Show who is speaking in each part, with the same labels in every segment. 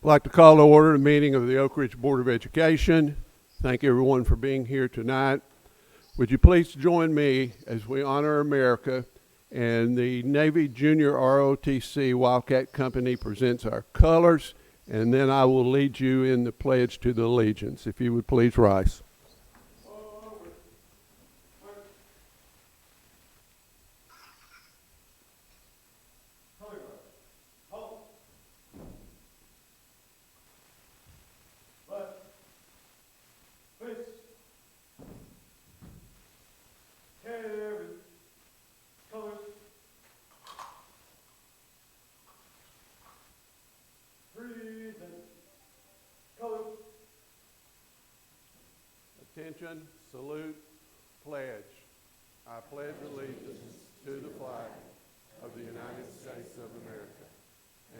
Speaker 1: I'd like to call to order the meeting of the Oak Ridge Board of Education. Thank everyone for being here tonight. Would you please join me as we honor America and the Navy Junior ROTC Wildcat Company presents our colors, and then I will lead you in the pledge to the allegiance. If you would please rise. Attention, salute, pledge. I pledge allegiance to the flag of the United States of America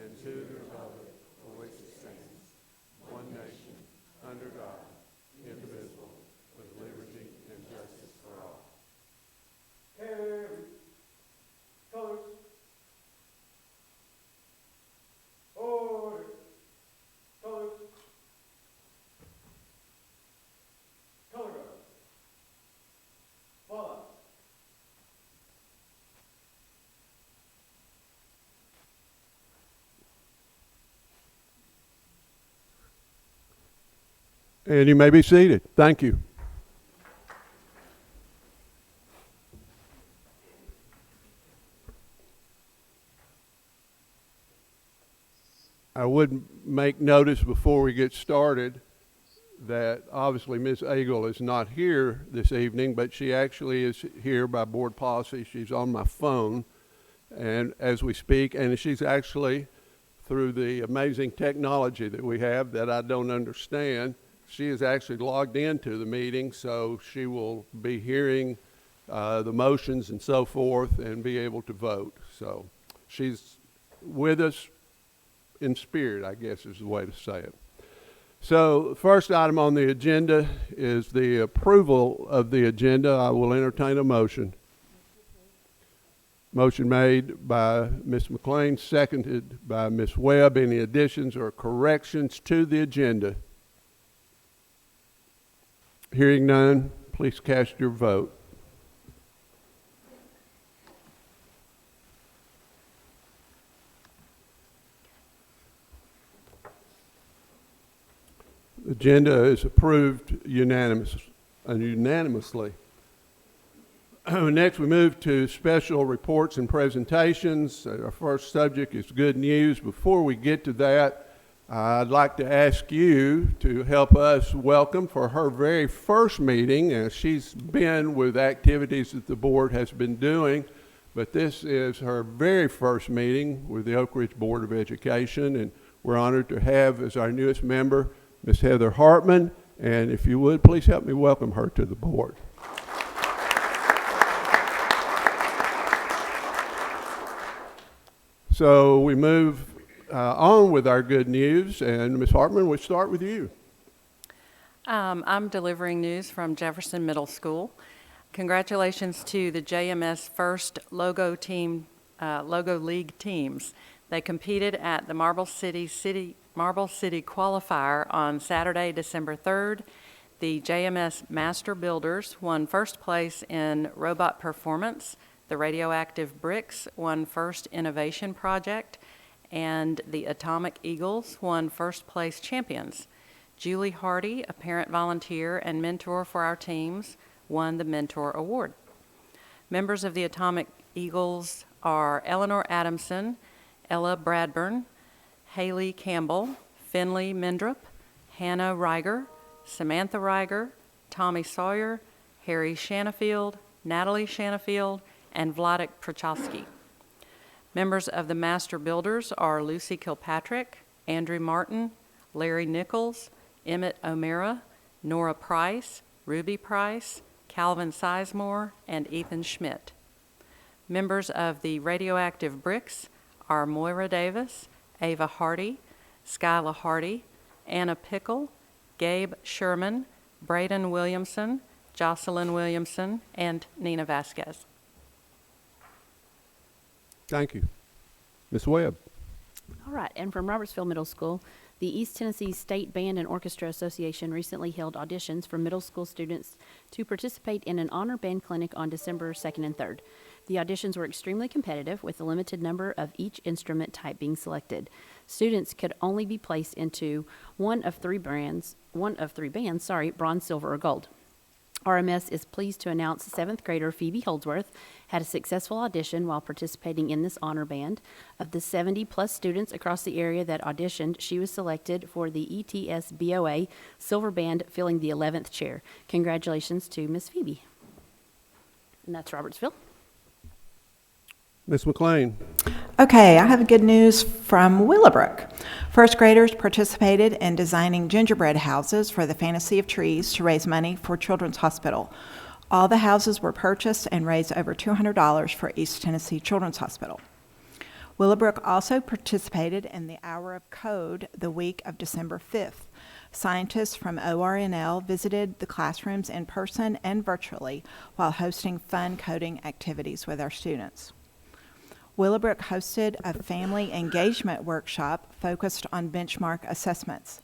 Speaker 1: and to the republic for which it stands, one nation, under God, indivisible, with liberty and justice for all. Carry colors. Order. Colors. Color guard. Flag. And you may be seated. Thank you. I would make notice before we get started that obviously Ms. Agle is not here this evening, but she actually is here by board policy. She's on my phone and as we speak, and she's actually, through the amazing technology that we have that I don't understand, she is actually logged into the meeting, so she will be hearing the motions and so forth and be able to vote. So she's with us in spirit, I guess is the way to say it. So the first item on the agenda is the approval of the agenda. I will entertain a motion. Motion made by Ms. McLean, seconded by Ms. Webb. Any additions or corrections to the agenda? Hearing none, please cast your vote. The agenda is approved unanimously. Next, we move to special reports and presentations. Our first subject is good news. Before we get to that, I'd like to ask you to help us welcome for her very first meeting. She's been with activities that the board has been doing, but this is her very first meeting with the Oak Ridge Board of Education, and we're honored to have as our newest member Ms. Heather Hartman, and if you would, please help me welcome her to the board. So we move on with our good news, and Ms. Hartman, we'll start with you.
Speaker 2: I'm delivering news from Jefferson Middle School. Congratulations to the JMS First Logo League teams. They competed at the Marble City Qualifier on Saturday, December 3rd. The JMS Master Builders won first place in Robot Performance. The Radioactive Bricks won First Innovation Project. And the Atomic Eagles won first place champions. Julie Hardy, a parent volunteer and mentor for our teams, won the Mentor Award. Members of the Atomic Eagles are Eleanor Adamson, Ella Bradburn, Haley Campbell, Finley Mendrup, Hannah Reiger, Samantha Reiger, Tommy Sawyer, Harry Shanafield, Natalie Shanafield, and Vladek Prochowski. Members of the Master Builders are Lucy Kilpatrick, Andrew Martin, Larry Nichols, Emmett O'Mara, Nora Price, Ruby Price, Calvin Sizemore, and Ethan Schmidt. Members of the Radioactive Bricks are Moira Davis, Ava Hardy, Skyla Hardy, Anna Pickle, Gabe Sherman, Braden Williamson, Jocelyn Williamson, and Nina Vasquez.
Speaker 1: Thank you. Ms. Webb.
Speaker 3: All right, and from Robertsville Middle School, The East Tennessee State Band and Orchestra Association recently held auditions for middle school students to participate in an honor band clinic on December 2nd and 3rd. The auditions were extremely competitive, with a limited number of each instrument type being selected. Students could only be placed into one of three bands, bronze, silver, or gold. RMS is pleased to announce 7th grader Phoebe Holdsworth had a successful audition while participating in this honor band. Of the 70-plus students across the area that auditioned, she was selected for the ETS BOA Silver Band, filling the 11th chair. Congratulations to Miss Phoebe. And that's Robertsville.
Speaker 1: Ms. McLean.
Speaker 4: Okay, I have good news from Willowbrook. First graders participated in designing gingerbread houses for the Fantasy of Trees to raise money for Children's Hospital. All the houses were purchased and raised over $200 for East Tennessee Children's Hospital. Willowbrook also participated in the Hour of Code the week of December 5th. Scientists from ORNL visited the classrooms in person and virtually while hosting fun coding activities with our students. Willowbrook hosted a family engagement workshop focused on benchmark assessments,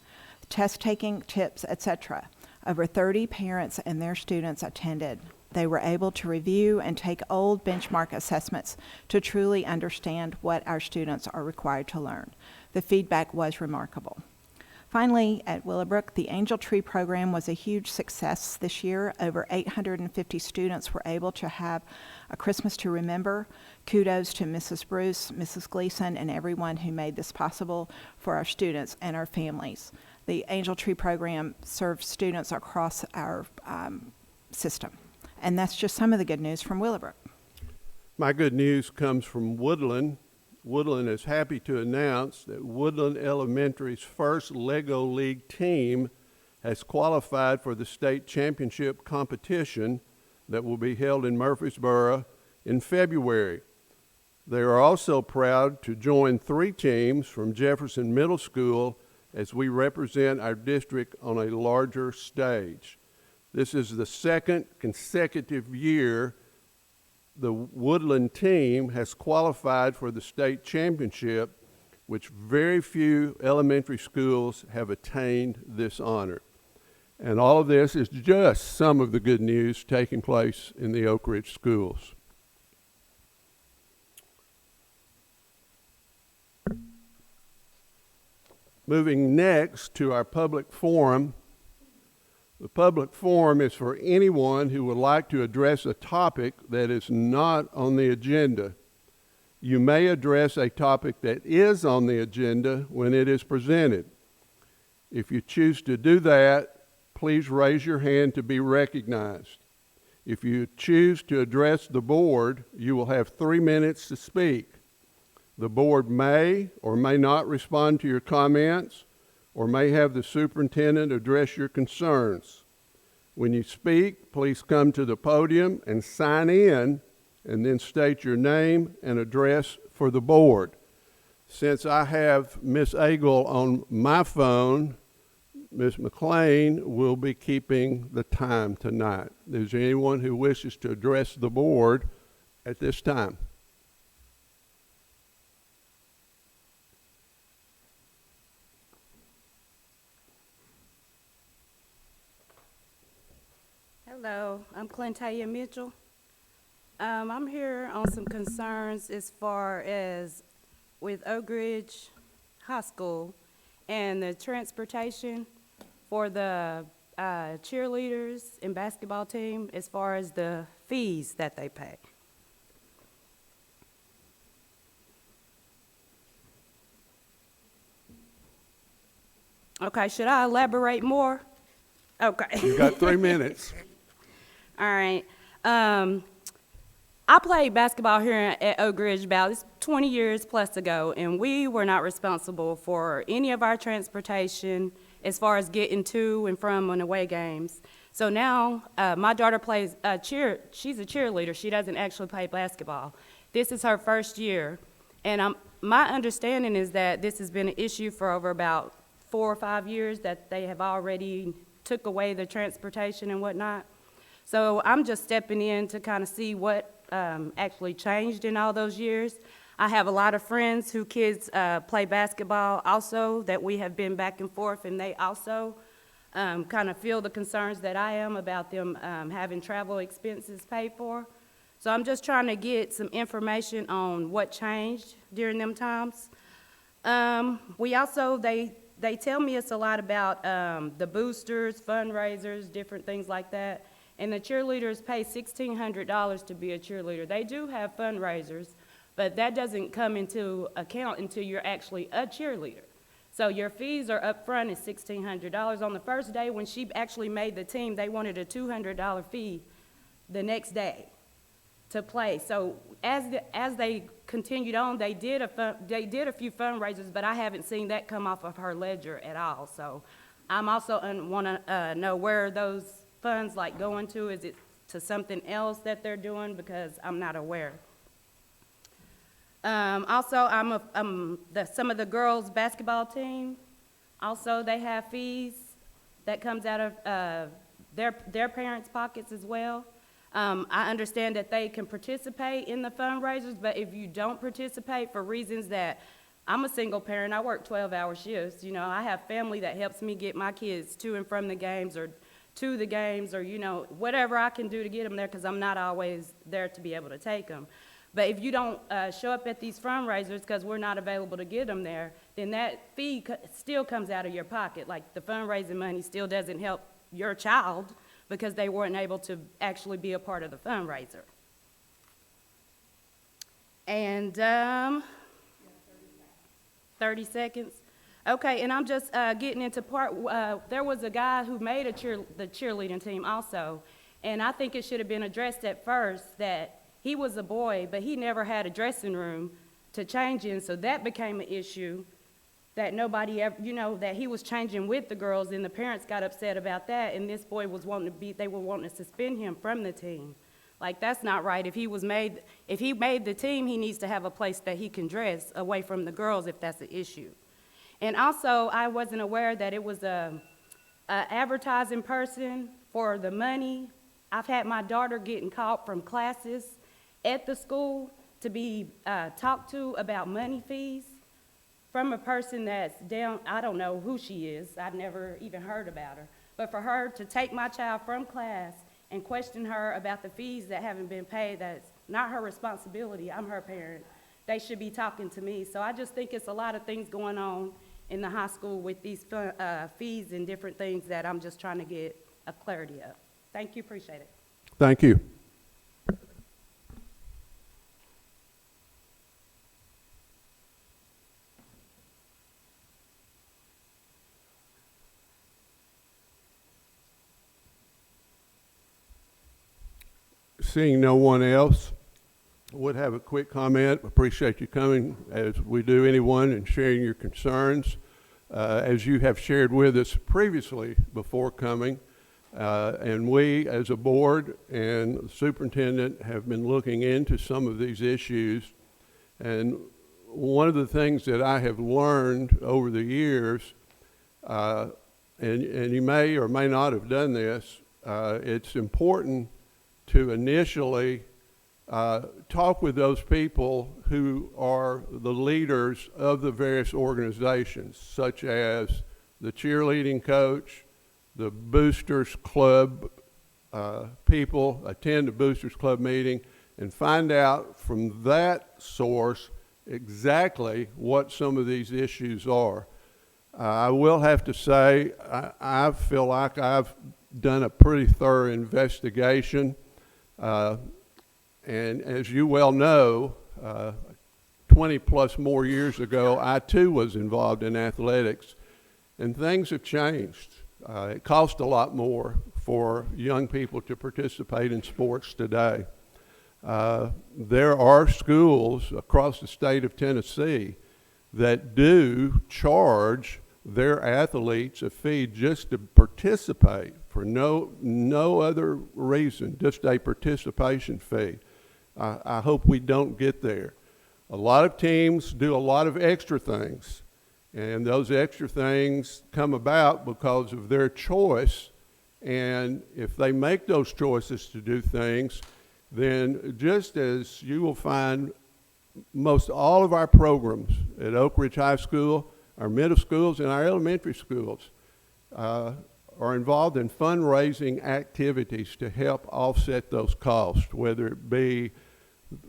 Speaker 4: test-taking tips, etc. Over 30 parents and their students attended. They were able to review and take old benchmark assessments to truly understand what our students are required to learn. The feedback was remarkable. Finally, at Willowbrook, the Angel Tree program was a huge success this year. Over 850 students were able to have a Christmas to remember. Kudos to Mrs. Bruce, Mrs. Gleason, and everyone who made this possible for our students and our families. The Angel Tree program serves students across our system. And that's just some of the good news from Willowbrook.
Speaker 1: My good news comes from Woodland. Woodland is happy to announce that Woodland Elementary's first Lego League team has qualified for the state championship competition that will be held in Murfreesboro in February. They are also proud to join 3 teams from Jefferson Middle School as we represent our district on a larger stage. This is the second consecutive year the Woodland team has qualified for the state championship, which very few elementary schools have attained this honor. And all of this is just some of the good news taking place in the Oak Ridge schools. Moving next to our public forum. The public forum is for anyone who would like to address a topic that is not on the agenda. You may address a topic that is on the agenda when it is presented. If you choose to do that, please raise your hand to be recognized. If you choose to address the board, you will have 3 minutes to speak. The board may or may not respond to your comments, or may have the superintendent address your concerns. When you speak, please come to the podium and sign in, and then state your name and address for the board. Since I have Ms. Agle on my phone, Ms. McLean will be keeping the time tonight. Is there anyone who wishes to address the board at this time?
Speaker 5: Hello, I'm Clintaia Mitchell. I'm here on some concerns as far as with Oak Ridge High School and the transportation for the cheerleaders and basketball team as far as the fees that they pay. Okay, should I elaborate more? Okay.
Speaker 1: You've got 3 minutes.
Speaker 5: All right. I played basketball here at Oak Ridge about 20 years plus ago, and we were not responsible for any of our transportation as far as getting to and from and away games. So now my daughter plays she's a cheerleader. She doesn't actually play basketball. This is her first year, and my understanding is that this has been an issue for over about 4 or 5 years, that they have already took away the transportation and whatnot. So I'm just stepping in to kind of see what actually changed in all those years. I have a lot of friends who kids play basketball also that we have been back and forth, and they also kind of feel the concerns that I am about them having travel expenses paid for. So I'm just trying to get some information on what changed during them times. We also, they tell me it's a lot about the boosters, fundraisers, different things like that. And the cheerleaders pay $1,600 to be a cheerleader. They do have fundraisers, but that doesn't come into account until you're actually a cheerleader. So your fees are up front at $1,600. On the first day when she actually made the team, they wanted a $200 fee the next day to play. So as they continued on, they did a few fundraisers, but I haven't seen that come off of her ledger at all. So I'm also want to know where those funds like going to. Is it to something else that they're doing? Because I'm not aware. Also, some of the girls' basketball team, also they have fees that comes out of their parents' pockets as well. I understand that they can participate in the fundraisers, but if you don't participate for reasons that, I'm a single parent, I work 12-hour shifts, you know, I have family that helps me get my kids to and from the games or to the games or, you know, whatever I can do to get them there because I'm not always there to be able to take them. But if you don't show up at these fundraisers because we're not available to get them there, then that fee still comes out of your pocket. Like the fundraising money still doesn't help your child because they weren't able to actually be a part of the fundraiser. And 30 seconds. Okay, and I'm just getting into there was a guy who made the cheerleading team also, and I think it should have been addressed at first that he was a boy, but he never had a dressing room to change in, so that became an issue that nobody ever, you know, that he was changing with the girls, and the parents got upset about that, and this boy was they were wanting to suspend him from the team. Like, that's not right. If he made the team, he needs to have a place that he can dress away from the girls if that's an issue. And also, I wasn't aware that it was a advertising person for the money. I've had my daughter getting called from classes at the school to be talked to about money fees from a person that's down, I don't know who she is, I've never even heard about her, but for her to take my child from class and question her about the fees that haven't been paid, that's not her responsibility, I'm her parent, they should be talking to me. So I just think it's a lot of things going on in the high school with these fees and different things that I'm just trying to get a clarity of. Thank you, appreciate it.
Speaker 1: Thank you. Seeing no one else, I would have a quick comment. Appreciate you coming, as we do anyone, and sharing your concerns. As you have shared with us previously before coming, and we as a board and the superintendent have been looking into some of these issues. And one of the things that I have learned over the years, and you may or may not have done this, it's important to initially talk with those people who are the leaders of the various organizations, such as the cheerleading coach, the Boosters Club people. Attend the Boosters Club meeting and find out from that source exactly what some of these issues are. I will have to say I feel like I've done a pretty thorough investigation. And as you well know, 20 plus more years ago, I too was involved in athletics, and things have changed. It costs a lot more for young people to participate in sports today. There are schools across the state of Tennessee that do charge their athletes a fee just to participate for no other reason, just a participation fee. I hope we don't get there. A lot of teams do a lot of extra things, and those extra things come about because of their choice, and if they make those choices to do things, then just as you will find most all of our programs at Oak Ridge High School, our middle schools, and our elementary schools are involved in fundraising activities to help offset those costs, whether it be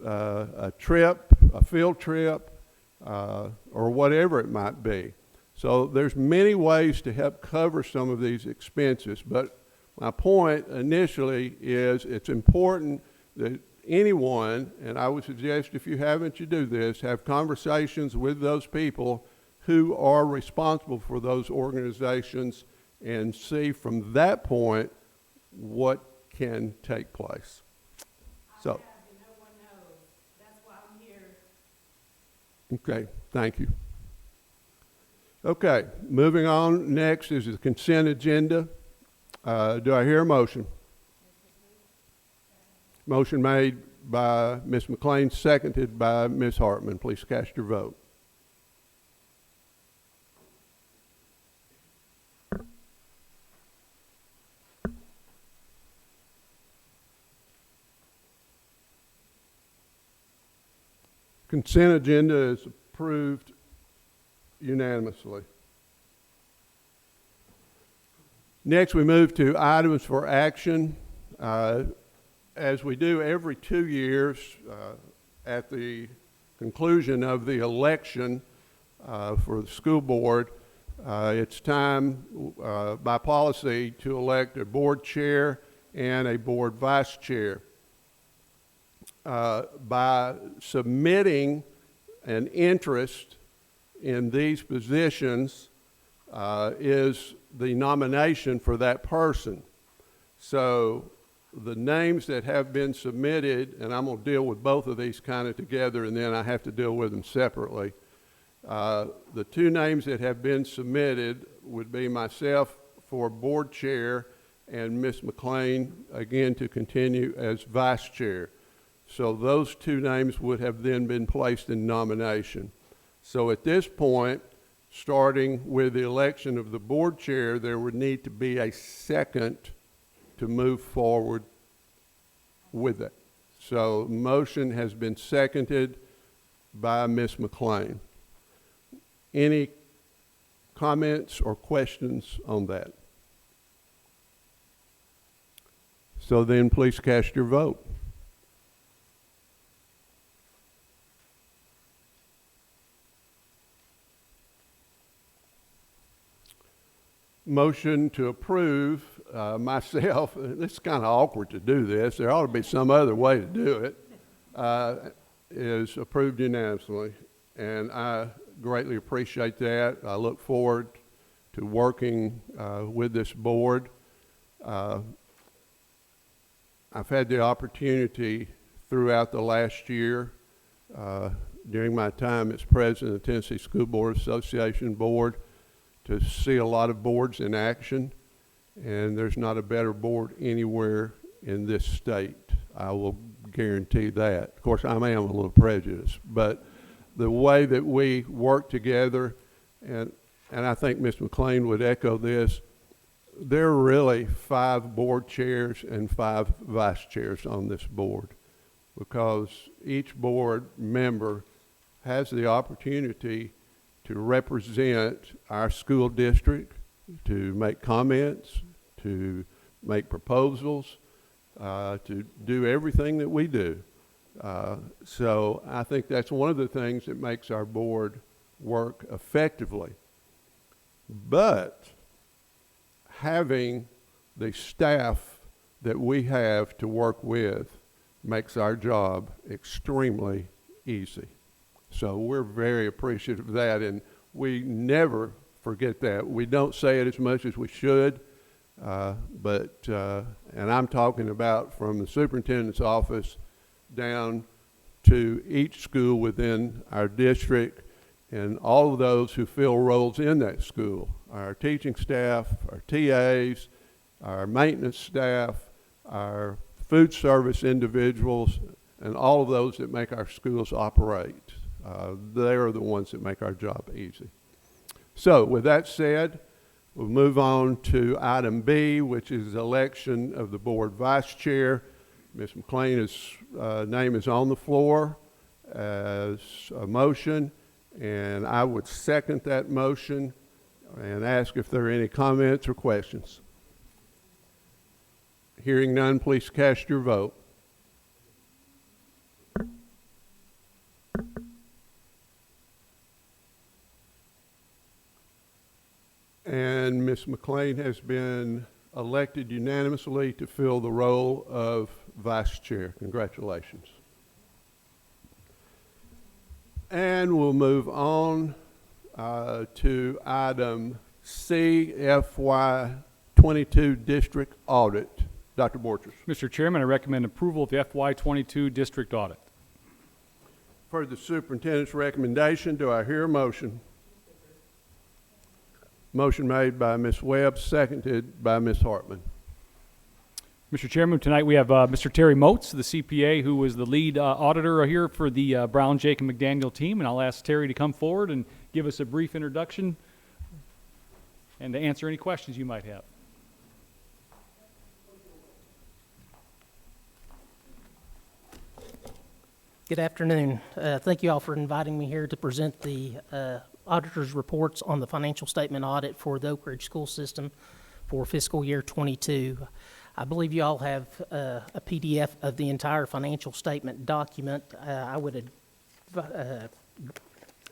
Speaker 1: a trip, a field trip, or whatever it might be. So there's many ways to help cover some of these expenses, but my point initially is it's important that anyone, and I would suggest if you haven't, you do this, have conversations with those people who are responsible for those organizations and see from that point what can take place. So, okay, thank you. Okay, moving on. Next is the consent agenda. Do I hear a motion? Motion made by Ms. McLean, seconded by Ms. Hartman. Please cast your vote. Consent agenda is approved unanimously. Next, we move to items for action. As we do every 2 years, at the conclusion of the election for the school board, it's time by policy to elect a board chair and a board vice chair. By submitting an interest in these positions is the nomination for that person. So the names that have been submitted, and I'm going to deal with both of these kind of together, and then I have to deal with them separately. The two names that have been submitted would be myself for board chair and Ms. McLean, again, to continue as vice chair. So those two names would have then been placed in nomination. So at this point, starting with the election of the board chair, there would need to be a second to move forward with it. So motion has been seconded by Ms. McLean. Any comments or questions on that? So then please cast your vote. Motion to approve myself, it's kind of awkward to do this, there ought to be some other way to do it, is approved unanimously. And I greatly appreciate that. I look forward to working with this board. I've had the opportunity throughout the last year, during my time as president of the Tennessee School Board Association Board, to see a lot of boards in action, and there's not a better board anywhere in this state. I will guarantee that. Of course, I am a little prejudiced, but the way that we work together, and I think Ms. McLean would echo this, there are really 5 board chairs and 5 vice chairs on this board, because each board member has the opportunity to represent our school district, to make comments, to make proposals, to do everything that we do. So I think that's one of the things that makes our board work effectively. But having the staff that we have to work with makes our job extremely easy. So we're very appreciative of that, and we never forget that. We don't say it as much as we should, but I'm talking about from the superintendent's office down to each school within our district and all of those who fill roles in that school, our teaching staff, our TAs, our maintenance staff, our food service individuals, and all of those that make our schools operate. They are the ones that make our job easy. So with that said, we'll move on to item B, which is election of the board vice chair. Ms. McLean's name is on the floor as a motion, and I would second that motion and ask if there are any comments or questions. Hearing none, please cast your vote. And Ms. McLean has been elected unanimously to fill the role of Vice Chair. Congratulations. And we'll move on to item C, FY22 District Audit. Dr. Borchers.
Speaker 6: Mr. Chairman, I recommend approval of the FY22 District Audit.
Speaker 1: For the superintendent's recommendation, do I hear a motion? Motion made by Ms. Webb, seconded by Ms. Hartman.
Speaker 6: Mr. Chairman, tonight we have Mr. Terry Moats, the CPA, who was the lead auditor here for the Brown, Jake, and McDaniel team, and I'll ask Terry to come forward and give us a brief introduction and to answer any questions you might have.
Speaker 7: Good afternoon. Thank you all for inviting me here to present the auditor's reports on the financial statement audit for the Oak Ridge School System for fiscal year 22. I believe you all have a PDF of the entire financial statement document. I would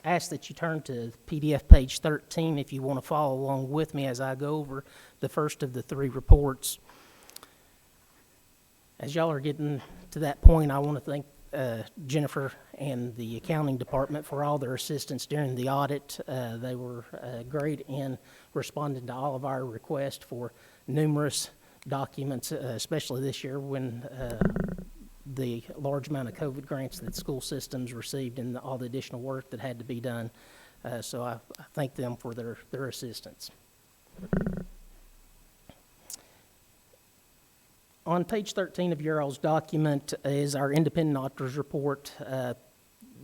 Speaker 7: ask that you turn to PDF page 13 if you want to follow along with me as I go over the first of the three reports. As y'all are getting to that point, I want to thank Jennifer and the accounting department for all their assistance during the audit. They were great in responding to all of our requests for numerous documents, especially this year when the large amount of COVID grants that school systems received and all the additional work that had to be done. So I thank them for their assistance. On page 13 of your all's document is our independent auditor's report.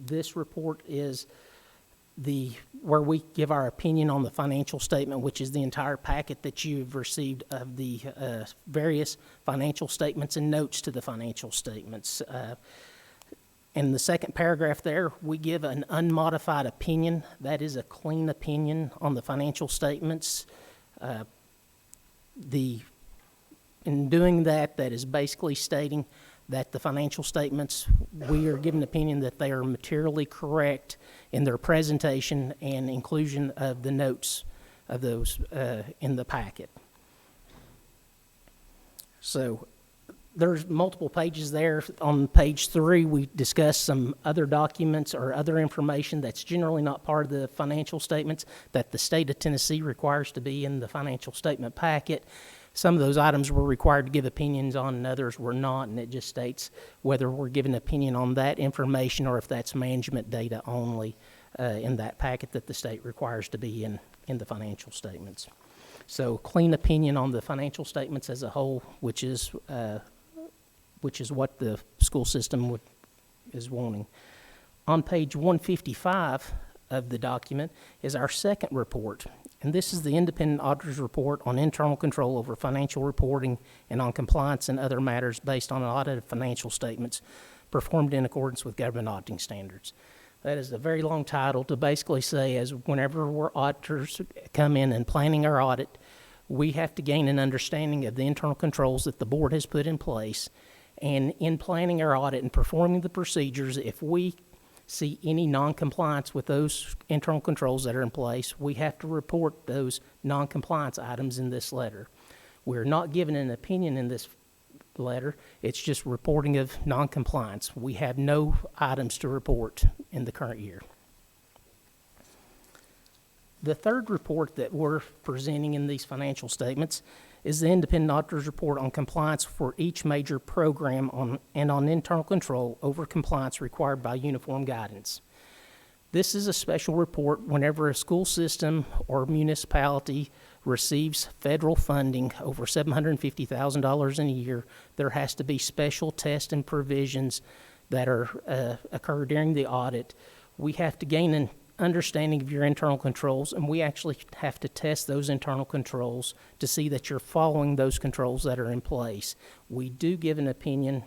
Speaker 7: This report is where we give our opinion on the financial statement, which is the entire packet that you've received of the various financial statements and notes to the financial statements. In the second paragraph there, we give an unmodified opinion. That is a clean opinion on the financial statements. In doing that, that is basically stating that the financial statements, we are given an opinion that they are materially correct in their presentation and inclusion of the notes of those in the packet. So there's multiple pages there. On page 3, we discuss some other documents or other information that's generally not part of the financial statements that the state of Tennessee requires to be in the financial statement packet. Some of those items we're required to give opinions on and others we're not, and it just states whether we're giving an opinion on that information or if that's management data only in that packet that the state requires to be in the financial statements. So clean opinion on the financial statements as a whole, which is what the school system is wanting. On page 155 of the document is our second report. And this is the independent auditor's report on internal control over financial reporting and on compliance and other matters based on audited financial statements performed in accordance with government auditing standards. That is a very long title to basically say as whenever we're auditors come in and planning our audit, we have to gain an understanding of the internal controls that the board has put in place. And in planning our audit and performing the procedures, if we see any non-compliance with those internal controls that are in place, we have to report those non-compliance items in this letter. We're not given an opinion in this letter. It's just reporting of non-compliance. We have no items to report in the current year. The third report that we're presenting in these financial statements is the independent auditor's report on compliance for each major program on internal control over compliance required by uniform guidance. This is a special report whenever a school system or municipality receives federal funding over $750,000 in a year. There has to be special tests and provisions that occur during the audit. We have to gain an understanding of your internal controls, and we actually have to test those internal controls to see that you're following those controls that are in place. We do give an opinion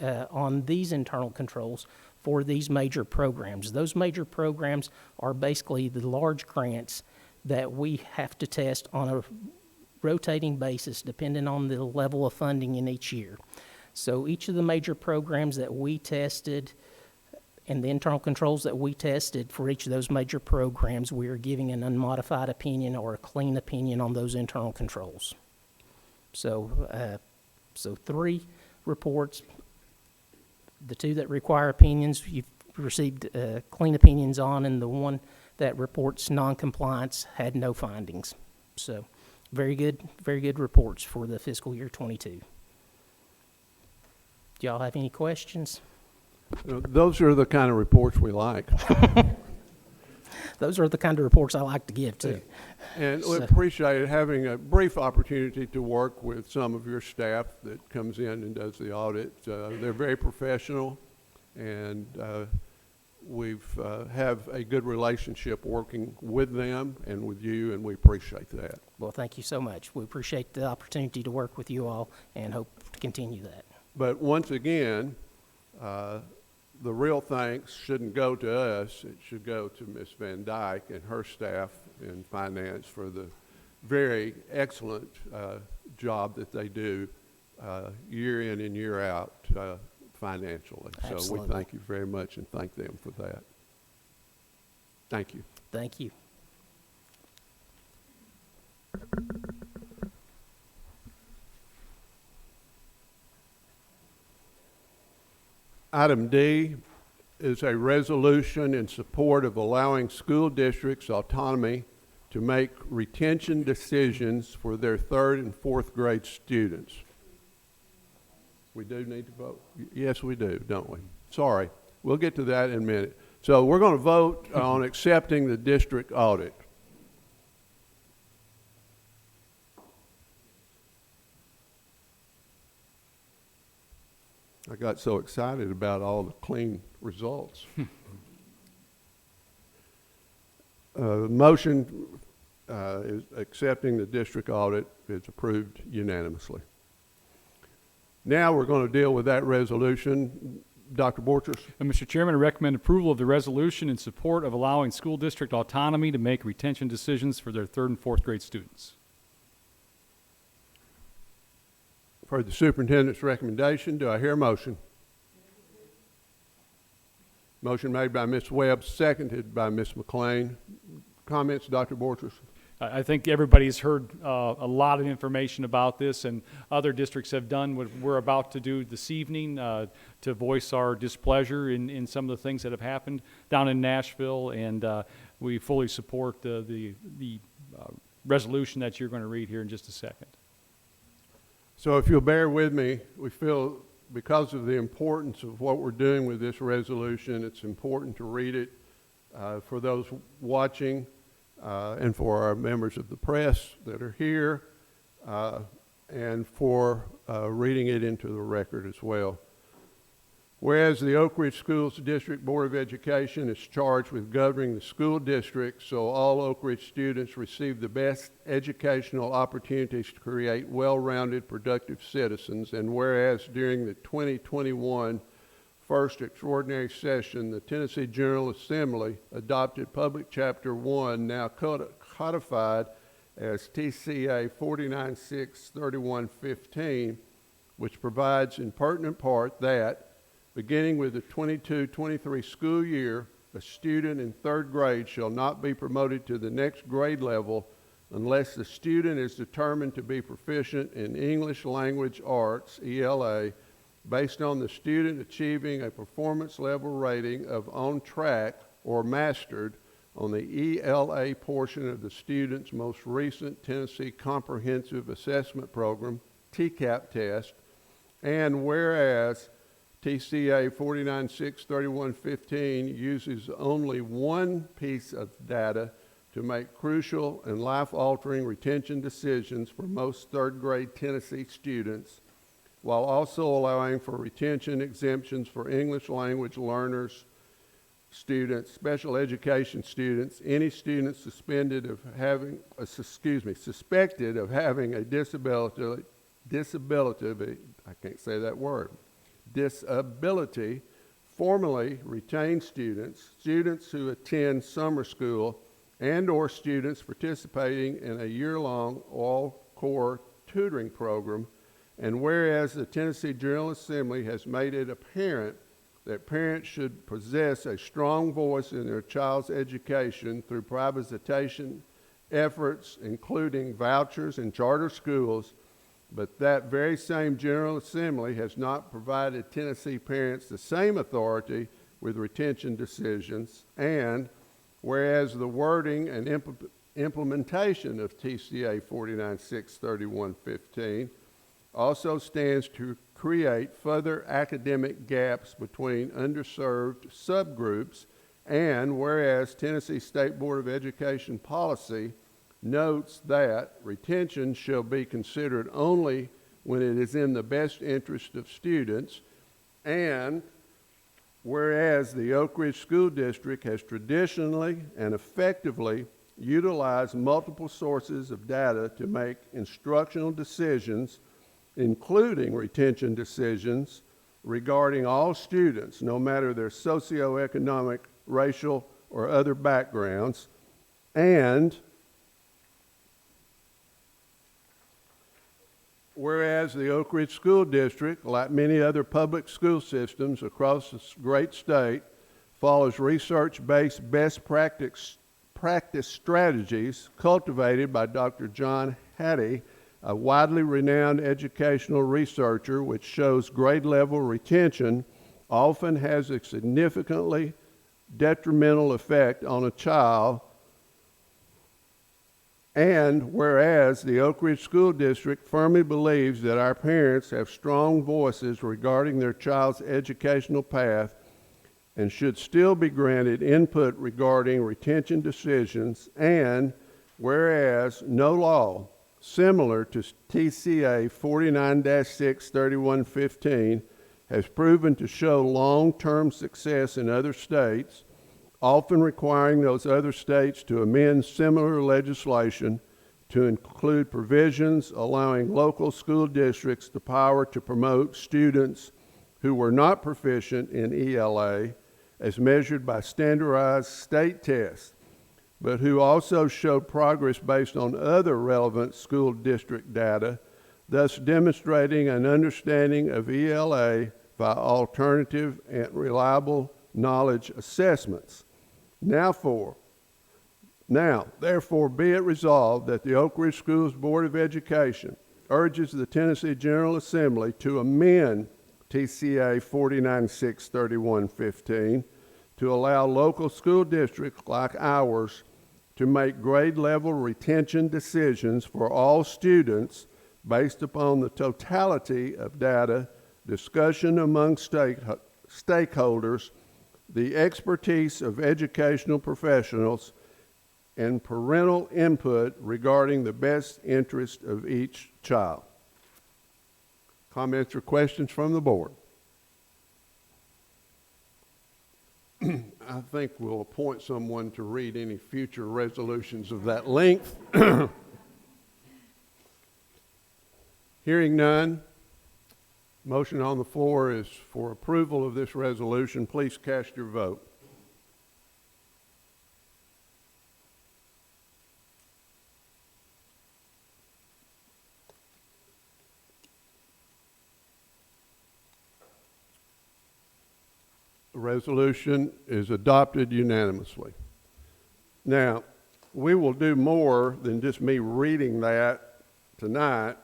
Speaker 7: on these internal controls, for these major programs. Those major programs are basically the large grants that we have to test on a rotating basis depending on the level of funding in each year. So each of the major programs that we tested and the internal controls that we tested for each of those major programs, we are giving an unmodified opinion or a clean opinion on those internal controls. So, so 3 reports. The 2 that require opinions, you've received clean opinions on, and the 1 that reports non-compliance had no findings. So, very good reports for the fiscal year 22. Do y'all have any questions?
Speaker 1: Those are the kind of reports we like.
Speaker 7: Those are the kind of reports I like to give, too.
Speaker 1: And we
Speaker 7: So-
Speaker 1: appreciate having a brief opportunity to work with some of your staff that comes in and does the audit. They're very professional, and we've have a good relationship working with them and with you, and we appreciate that.
Speaker 7: Well, thank you so much. We appreciate the opportunity to work with you all and hope to continue that.
Speaker 1: But once again, the real thanks shouldn't go to us. It should go to Ms. Van Dyke and her staff in finance for the very excellent job that they do year in and year out financially. So we
Speaker 7: Absolutely.
Speaker 1: thank you very much and thank them for that. Thank you.
Speaker 7: Thank you.
Speaker 1: Item D is a resolution in support of allowing school districts autonomy to make retention decisions for their 3rd and 4th grade students. We do need to vote? Yes, we do, don't we? Sorry. We'll get to that in a minute. So we're going to vote on accepting the district audit. I got so excited about all the clean results. Motion is accepting the district audit is approved unanimously. Now we're going to deal with that resolution. Dr. Borchers?
Speaker 6: Mr. Chairman, I recommend approval of the resolution in support of allowing school district autonomy to make retention decisions for their 3rd and 4th grade students.
Speaker 1: For the superintendent's recommendation, do I hear a motion? Motion made by Ms. Webb, seconded by Ms. McLean. Comments, Dr. Borchers?
Speaker 6: I think everybody's heard a lot of information about this, and other districts have done what we're about to do this evening to voice our displeasure in some of the things that have happened down in Nashville, and we fully support the resolution that you're going to read here in just a second.
Speaker 1: So if you'll bear with me, we feel because of the importance of what we're doing with this resolution, it's important to read it for those watching and for our members of the press that are here and for reading it into the record as well. Whereas the Oak Ridge Schools District Board of Education is charged with governing the school district so all Oak Ridge students receive the best educational opportunities to create well-rounded, productive citizens, and whereas during the 2021 first extraordinary session, the Tennessee General Assembly adopted Public Chapter 1, now codified as TCA 49-6-3115, which provides in pertinent part that beginning with the 22-23 school year, a student in 3rd grade shall not be promoted to the next grade level unless the student is determined to be proficient in English Language Arts, ELA, based on the student achieving a performance level rating of on track or mastered on the ELA portion of the student's most recent Tennessee Comprehensive Assessment Program, TCAP test, and whereas TCA 49-6-3115 uses only one piece of data to make crucial and life-altering retention decisions for most 3rd grade Tennessee students, while also allowing for retention exemptions for English language learners, students, special education students, any students suspected of having a disability, I can't say that word, disability formally retain students, students who attend summer school, and/or students participating in a year-long all-core tutoring program. And whereas the Tennessee General Assembly has made it apparent that parents should possess a strong voice in their child's education through privatization efforts, including vouchers and charter schools, but that very same General Assembly has not provided Tennessee parents the same authority with retention decisions. And whereas the wording and implementation of TCA 49-6-31-15 also stands to create further academic gaps between underserved subgroups, and whereas Tennessee State Board of Education policy notes that retention shall be considered only when it is in the best interest of students, and whereas the Oak Ridge School District has traditionally and effectively utilized multiple sources of data to make instructional decisions, including retention decisions regarding all students, no matter their socioeconomic, racial, or other backgrounds, and whereas the Oak Ridge School District, like many other public school systems across this great state, follows research-based best practice strategies cultivated by Dr. John Hattie, a widely renowned educational researcher, which shows grade level retention often has a significantly detrimental effect on a child. And whereas the Oak Ridge School District firmly believes that our parents have strong voices regarding their child's educational path and should still be granted input regarding retention decisions, and whereas no law similar to TCA 49-6-31-15 has proven to show long-term success in other states, often requiring those other states to amend similar legislation to include provisions allowing local school districts the power to promote students who were not proficient in ELA as measured by standardized state tests, but who also showed progress based on other relevant school district data, thus demonstrating an understanding of ELA by alternative and reliable knowledge assessments. Now, therefore, be it resolved that the Oak Ridge Schools Board of Education urges the Tennessee General Assembly to amend TCA 49-6-31-15 to allow local school districts like ours to make grade level retention decisions for all students based upon the totality of data, discussion among stakeholders, the expertise of educational professionals, and parental input regarding the best interest of each child. Comments or questions from the board? I think we'll appoint someone to read any future resolutions of that length. Hearing none, motion on the floor is for approval of this resolution. Please cast your vote. The resolution is adopted unanimously. Now, we will do more than just me reading that tonight.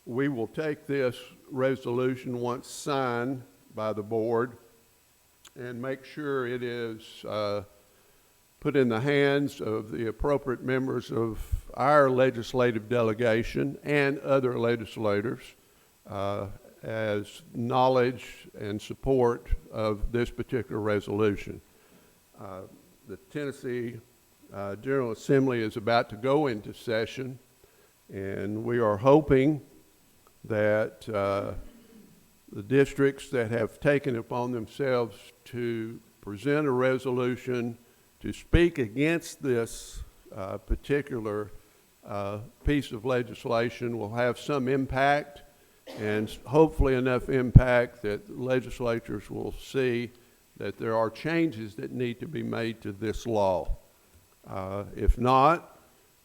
Speaker 1: We will take this resolution once signed by the board and make sure it is put in the hands of the appropriate members of our legislative delegation and other legislators as knowledge and support of this particular resolution. The Tennessee General Assembly is about to go into session, and we are hoping that the districts that have taken upon themselves to present a resolution to speak against this particular piece of legislation will have some impact, and hopefully enough impact that legislatures will see that there are changes that need to be made to this law. If not,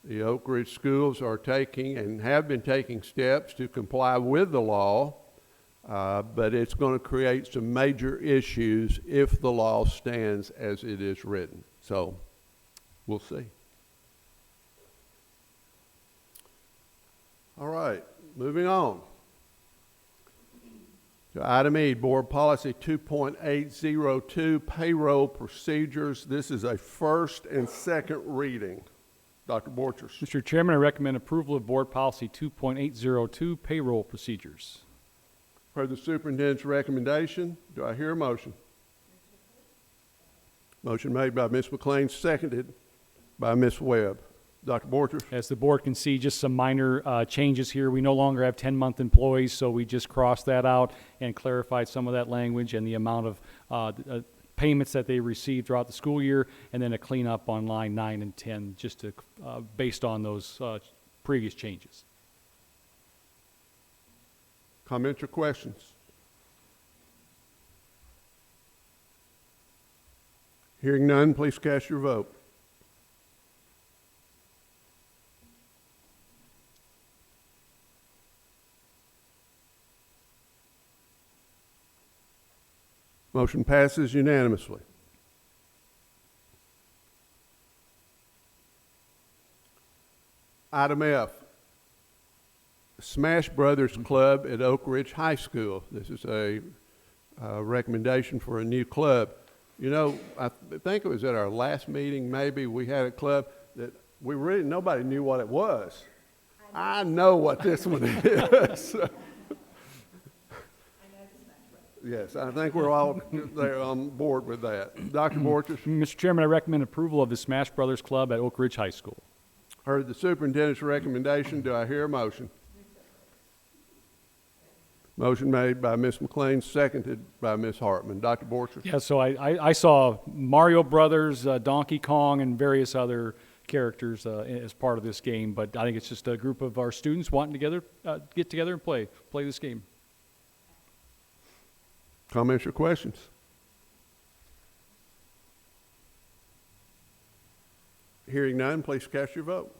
Speaker 1: the Oak Ridge schools are taking and have been taking steps to comply with the law, but it's going to create some major issues if the law stands as it is written. So we'll see. All right, moving on. To item E, Board Policy 2.802, Payroll Procedures. This is a first and second reading. Dr. Borchers.
Speaker 6: Mr. Chairman, I recommend approval of Board Policy 2.802, Payroll Procedures.
Speaker 1: Per the superintendent's recommendation, do I hear a motion? Motion made by Ms. McLean, seconded by Ms. Webb. Dr. Borchers.
Speaker 6: As the board can see, just some minor changes here. We no longer have 10-month employees, so we just crossed that out and clarified some of that language and the amount of payments that they receive throughout the school year, and then a cleanup on line 9 and 10, just to, based on those previous changes.
Speaker 1: Comments or questions? Hearing none, please cast your vote. Motion passes unanimously. Item F, Smash Brothers Club at Oak Ridge High School. This is a recommendation for a new club. You know, I think it was at our last meeting, maybe, we had a club that nobody knew what it was. I know what this one is. Yes, I think we're all there on board with that. Dr. Borchers.
Speaker 6: Mr. Chairman, I recommend approval of the Smash Brothers Club at Oak Ridge High School.
Speaker 1: Heard the superintendent's recommendation. Do I hear a motion? Motion made by Ms. McLean, seconded by Ms. Hartman. Dr. Borchers.
Speaker 6: Yeah, so I saw Mario Brothers, Donkey Kong, and various other characters as part of this game, but I think it's just a group of our students wanting to get together and play this game.
Speaker 1: Comments or questions? Hearing none, please cast your vote.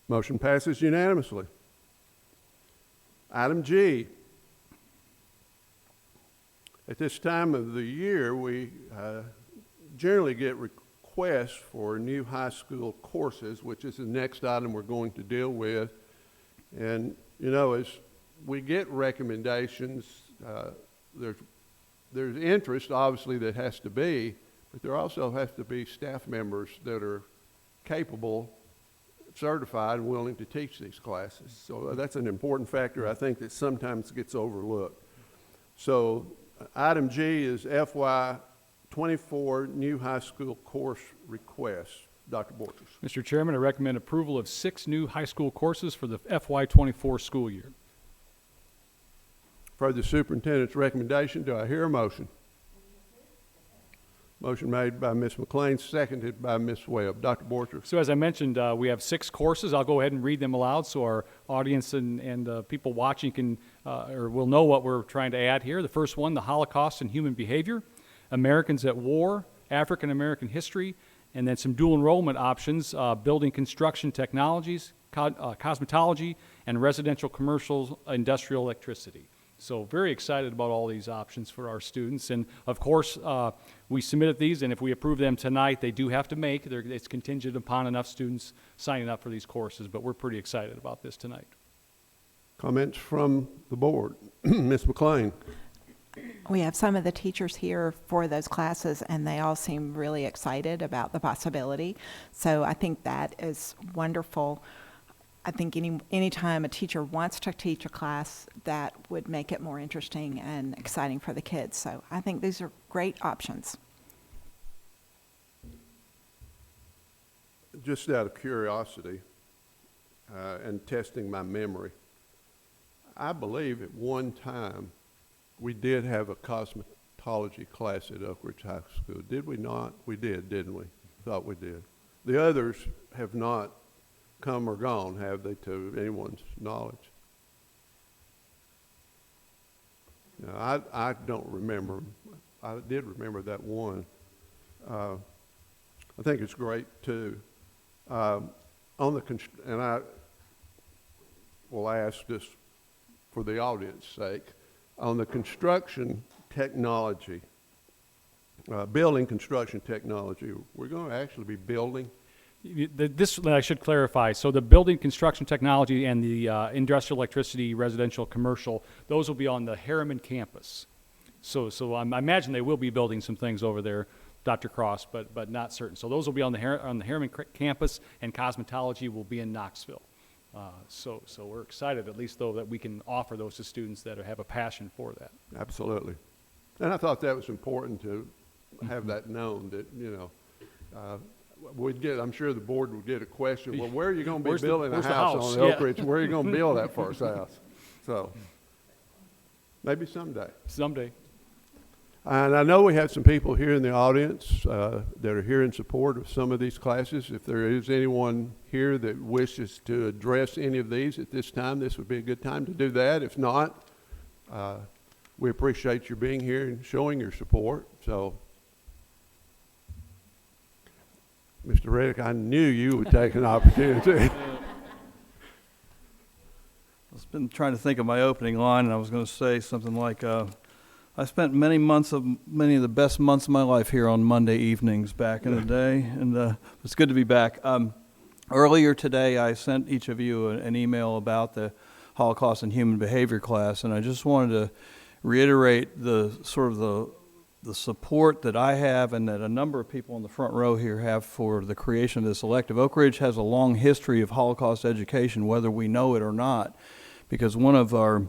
Speaker 1: Motion passes unanimously. Item G. At this time of the year, we generally get requests for new high school courses, which is the next item we're going to deal with. And, you know, as we get recommendations, there's interest, obviously, that has to be, but there also has to be staff members that are capable, certified, and willing to teach these classes. So that's an important factor, I think, that sometimes gets overlooked. So item G is FY24 new high school course requests. Dr. Borchers.
Speaker 6: Mr. Chairman, I recommend approval of 6 new high school courses for the FY24 school year.
Speaker 1: For the superintendent's recommendation, do I hear a motion? Motion made by Ms. McLean, seconded by Ms. Webb. Dr. Borchers.
Speaker 6: So as I mentioned, we have 6 courses. I'll go ahead and read them aloud so our audience and people watching can or will know what we're trying to add here. The first one, the Holocaust and Human Behavior, Americans at War, African American History, and then some dual enrollment options, building construction technologies, cosmetology, and residential commercial industrial electricity. So very excited about all these options for our students. And of course, we submitted these, and if we approve them tonight, they do have to make. It's contingent upon enough students signing up for these courses, but we're pretty excited about this tonight.
Speaker 1: Comments from the board. Ms. McLean.
Speaker 4: We have some of the teachers here for those classes, and they all seem really excited about the possibility. So I think that is wonderful. I think anytime a teacher wants to teach a class, that would make it more interesting and exciting for the kids. So I think these are great options.
Speaker 1: Just out of curiosity and testing my memory, I believe at one time we did have a cosmetology class at Oak Ridge High School. Did we not? We did, didn't we? Thought we did. The others have not come or gone, have they, to anyone's knowledge? No, I don't remember. I did remember that one. I think it's great too. And I will ask this for the audience sake, on the construction technology, building construction technology, we're going to actually be building.
Speaker 6: This I should clarify. So the building construction technology and the industrial electricity, residential, commercial, those will be on the Harriman campus. So I imagine they will be building some things over there, Dr. Cross, but not certain. So those will be on the Harriman campus, and cosmetology will be in Knoxville. So we're excited, at least though, that we can offer those to students that have a passion for that.
Speaker 1: Absolutely. And I thought that was important to have that known, that, I'm sure the board would get a question, well, where are you going to be building a house on Oak Ridge? Where are you going to build that first house? So, maybe someday.
Speaker 6: Someday.
Speaker 1: And I know we have some people here in the audience that are here in support of some of these classes. If there is anyone here that wishes to address any of these at this time, this would be a good time to do that. If not, we appreciate your being here and showing your support. So, Mr. Reddick, I knew you would take an opportunity.
Speaker 8: I've been trying to think of my opening line, and I was going to say something like, I spent many of the best months of my life here on Monday evenings back in the day, and it's good to be back. Earlier today, I sent each of you an email about the Holocaust and Human Behavior class, and I just wanted to reiterate the support that I have and that a number of people in the front row here have for the creation of this elective. Oak Ridge has a long history of Holocaust education, whether we know it or not, because one of our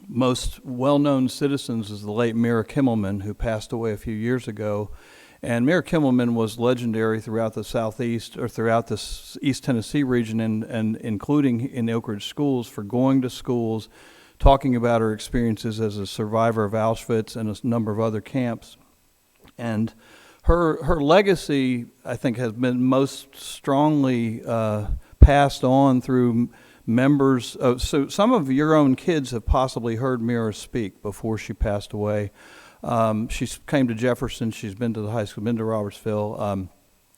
Speaker 8: most well-known citizens is the late Mira Kimmelman, who passed away a few years ago. And Mira Kimmelman was legendary throughout the Southeast, or throughout the East Tennessee region, and including in the Oak Ridge schools, for going to schools, talking about her experiences as a survivor of Auschwitz and a number of other camps. And her legacy, I think, has been most strongly passed on through members of, so some of your own kids have possibly heard Mira speak before she passed away. She came to Jefferson, she's been to the high school, been to Robertsville,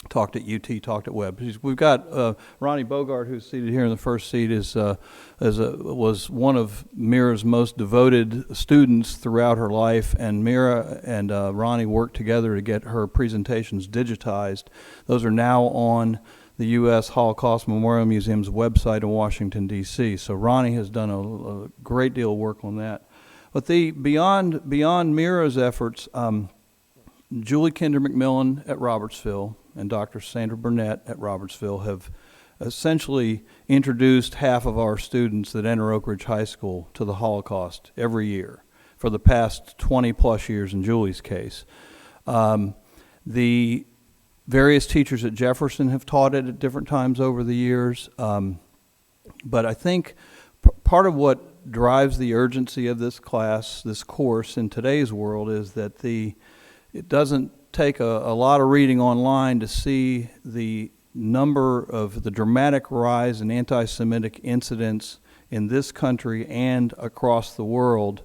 Speaker 8: talked at UT, talked at Webb. We've got Ronnie Bogart, who's seated here in the first seat, was one of Mira's most devoted students throughout her life, and Mira and Ronnie worked together to get her presentations digitized. Those are now on the U.S. Holocaust Memorial Museum's website in Washington, D.C. So Ronnie has done a great deal of work on that. But beyond Mira's efforts, Julie Kinder McMillan at Robertsville and Dr. Sandra Burnett at Robertsville have essentially introduced half of our students that enter Oak Ridge High School to the Holocaust every year for the past 20-plus years in Julie's case. The various teachers at Jefferson have taught it at different times over the years. But I think part of what drives the urgency of this class, this course in today's world, is that it doesn't take a lot of reading online to see the number of the dramatic rise in anti-Semitic incidents in this country and across the world,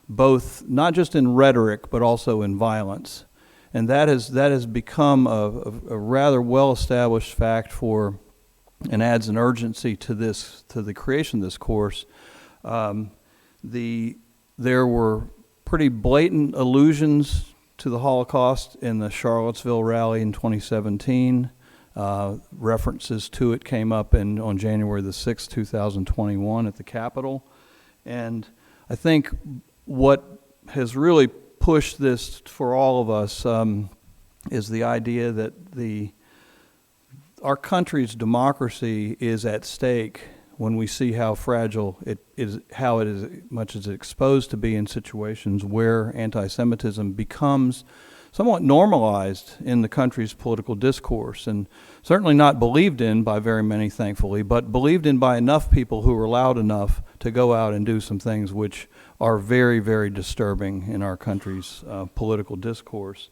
Speaker 8: both not just in rhetoric but also in violence. And that has become a rather well-established fact and adds an urgency to the creation of this course. There were pretty blatant allusions to the Holocaust in the Charlottesville rally in 2017. References to it came up on January the 6th, 2021 at the Capitol. And I think what has really pushed this for all of us is the idea that our country's democracy is at stake when we see how fragile it is, how it is much as exposed to be in situations where anti-Semitism becomes somewhat normalized in the country's political discourse, and certainly not believed in by very many, thankfully, but believed in by enough people who are loud enough to go out and do some things which are very, very disturbing in our country's political discourse.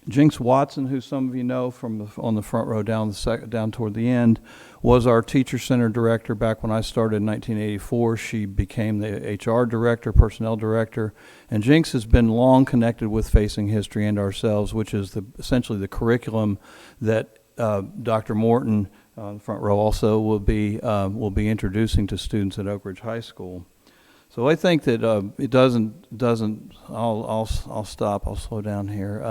Speaker 8: Jinx Watson, who some of you know from on the front row down toward the end, was our Teacher Center director back when I started in 1984. She became the HR director, personnel director, and Jinx has been long connected with Facing History and ourselves, which is essentially the curriculum that Dr. Morton on the front row also will be introducing to students at Oak Ridge High School. So I think that it doesn't. I'll stop. I'll slow down here.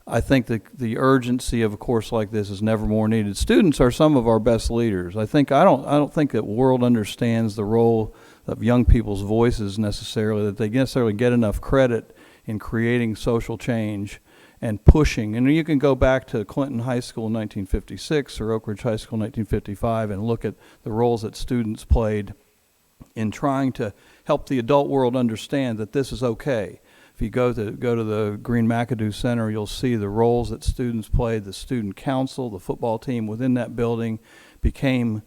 Speaker 8: I think the urgency of a course like this is never more needed. Students are some of our best leaders. I don't think that world understands the role of young people's voices necessarily, that they necessarily get enough credit in creating social change and pushing. And you can go back to Clinton High School in 1956 or Oak Ridge High School in 1955 and look at the roles that students played in trying to help the adult world understand that this is okay. If you go to the Green McAdoo Center, you'll see the roles that students played. The student council, the football team within that building became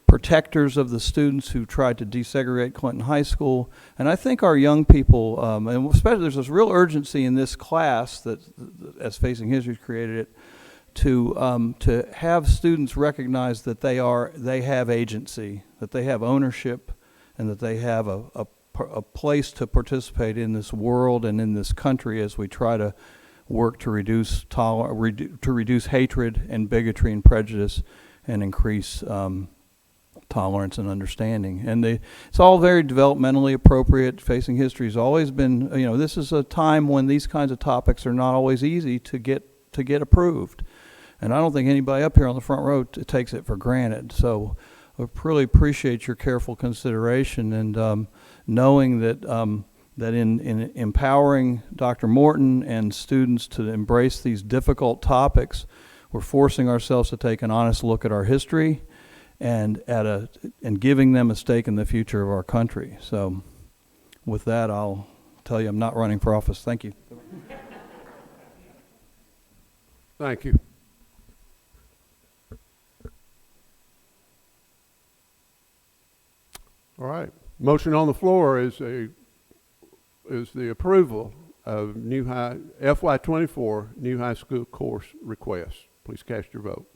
Speaker 8: protectors of the students who tried to desegregate Clinton High School. And I think our young people, and especially there's this real urgency in this class that, as Facing History created it, to have students recognize that they have agency, that they have ownership, and that they have a place to participate in this world and in this country as we try to work to reduce hatred and bigotry and prejudice and increase tolerance and understanding. And it's all very developmentally appropriate. Facing History has always been, this is a time when these kinds of topics are not always easy to get approved. And I don't think anybody up here on the front row takes it for granted. So I really appreciate your careful consideration and knowing that that in empowering Dr. Morton and students to embrace these difficult topics, we're forcing ourselves to take an honest look at our history and giving them a stake in the future of our country. So with that, I'll tell you I'm not running for office. Thank you.
Speaker 1: Thank you. All right. Motion on the floor is the approval of new high FY24 new high school course requests. Please cast your vote.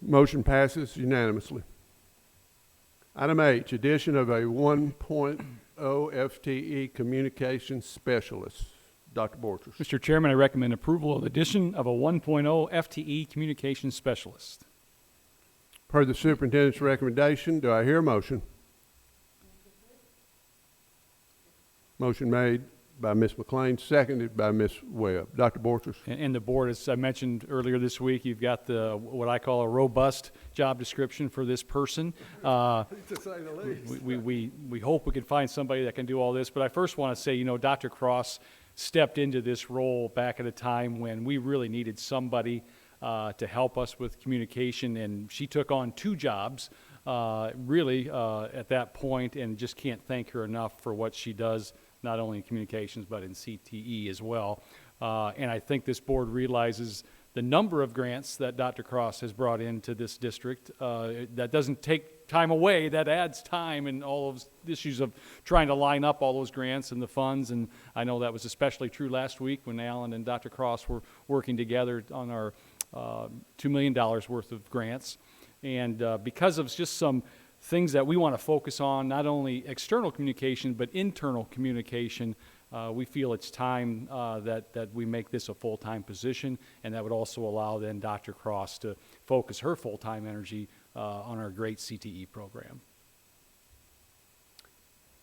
Speaker 1: Motion passes unanimously. Item H, addition of a 1.0 FTE communication specialist. Dr. Borchers.
Speaker 6: Mr. Chairman, I recommend approval of the addition of a 1.0 FTE communications specialist.
Speaker 1: Per the superintendent's recommendation, do I hear a motion? Motion made by Ms. McLean, seconded by Ms. Webb. Dr. Borchers.
Speaker 6: And the board, as I mentioned earlier this week, you've got what I call a robust job description for this person.
Speaker 1: To say the least.
Speaker 6: We hope we can find somebody that can do all this. But I first want to say, Dr. Cross stepped into this role back at a time when we really needed somebody to help us with communication, and she took on 2 jobs at that point, and just can't thank her enough for what she does, not only in communications but in CTE as well. And I think this board realizes the number of grants that Dr. Cross has brought into this district. That doesn't take time away, that adds time and all of the issues of trying to line up all those grants and the funds. And I know that was especially true last week when Alan and Dr. Cross were working together on our $2 million worth of grants. And because of just some things that we want to focus on, not only external communication but internal communication, we feel it's time that we make this a full-time position, and that would also allow then Dr. Cross to focus her full-time energy on our great CTE program.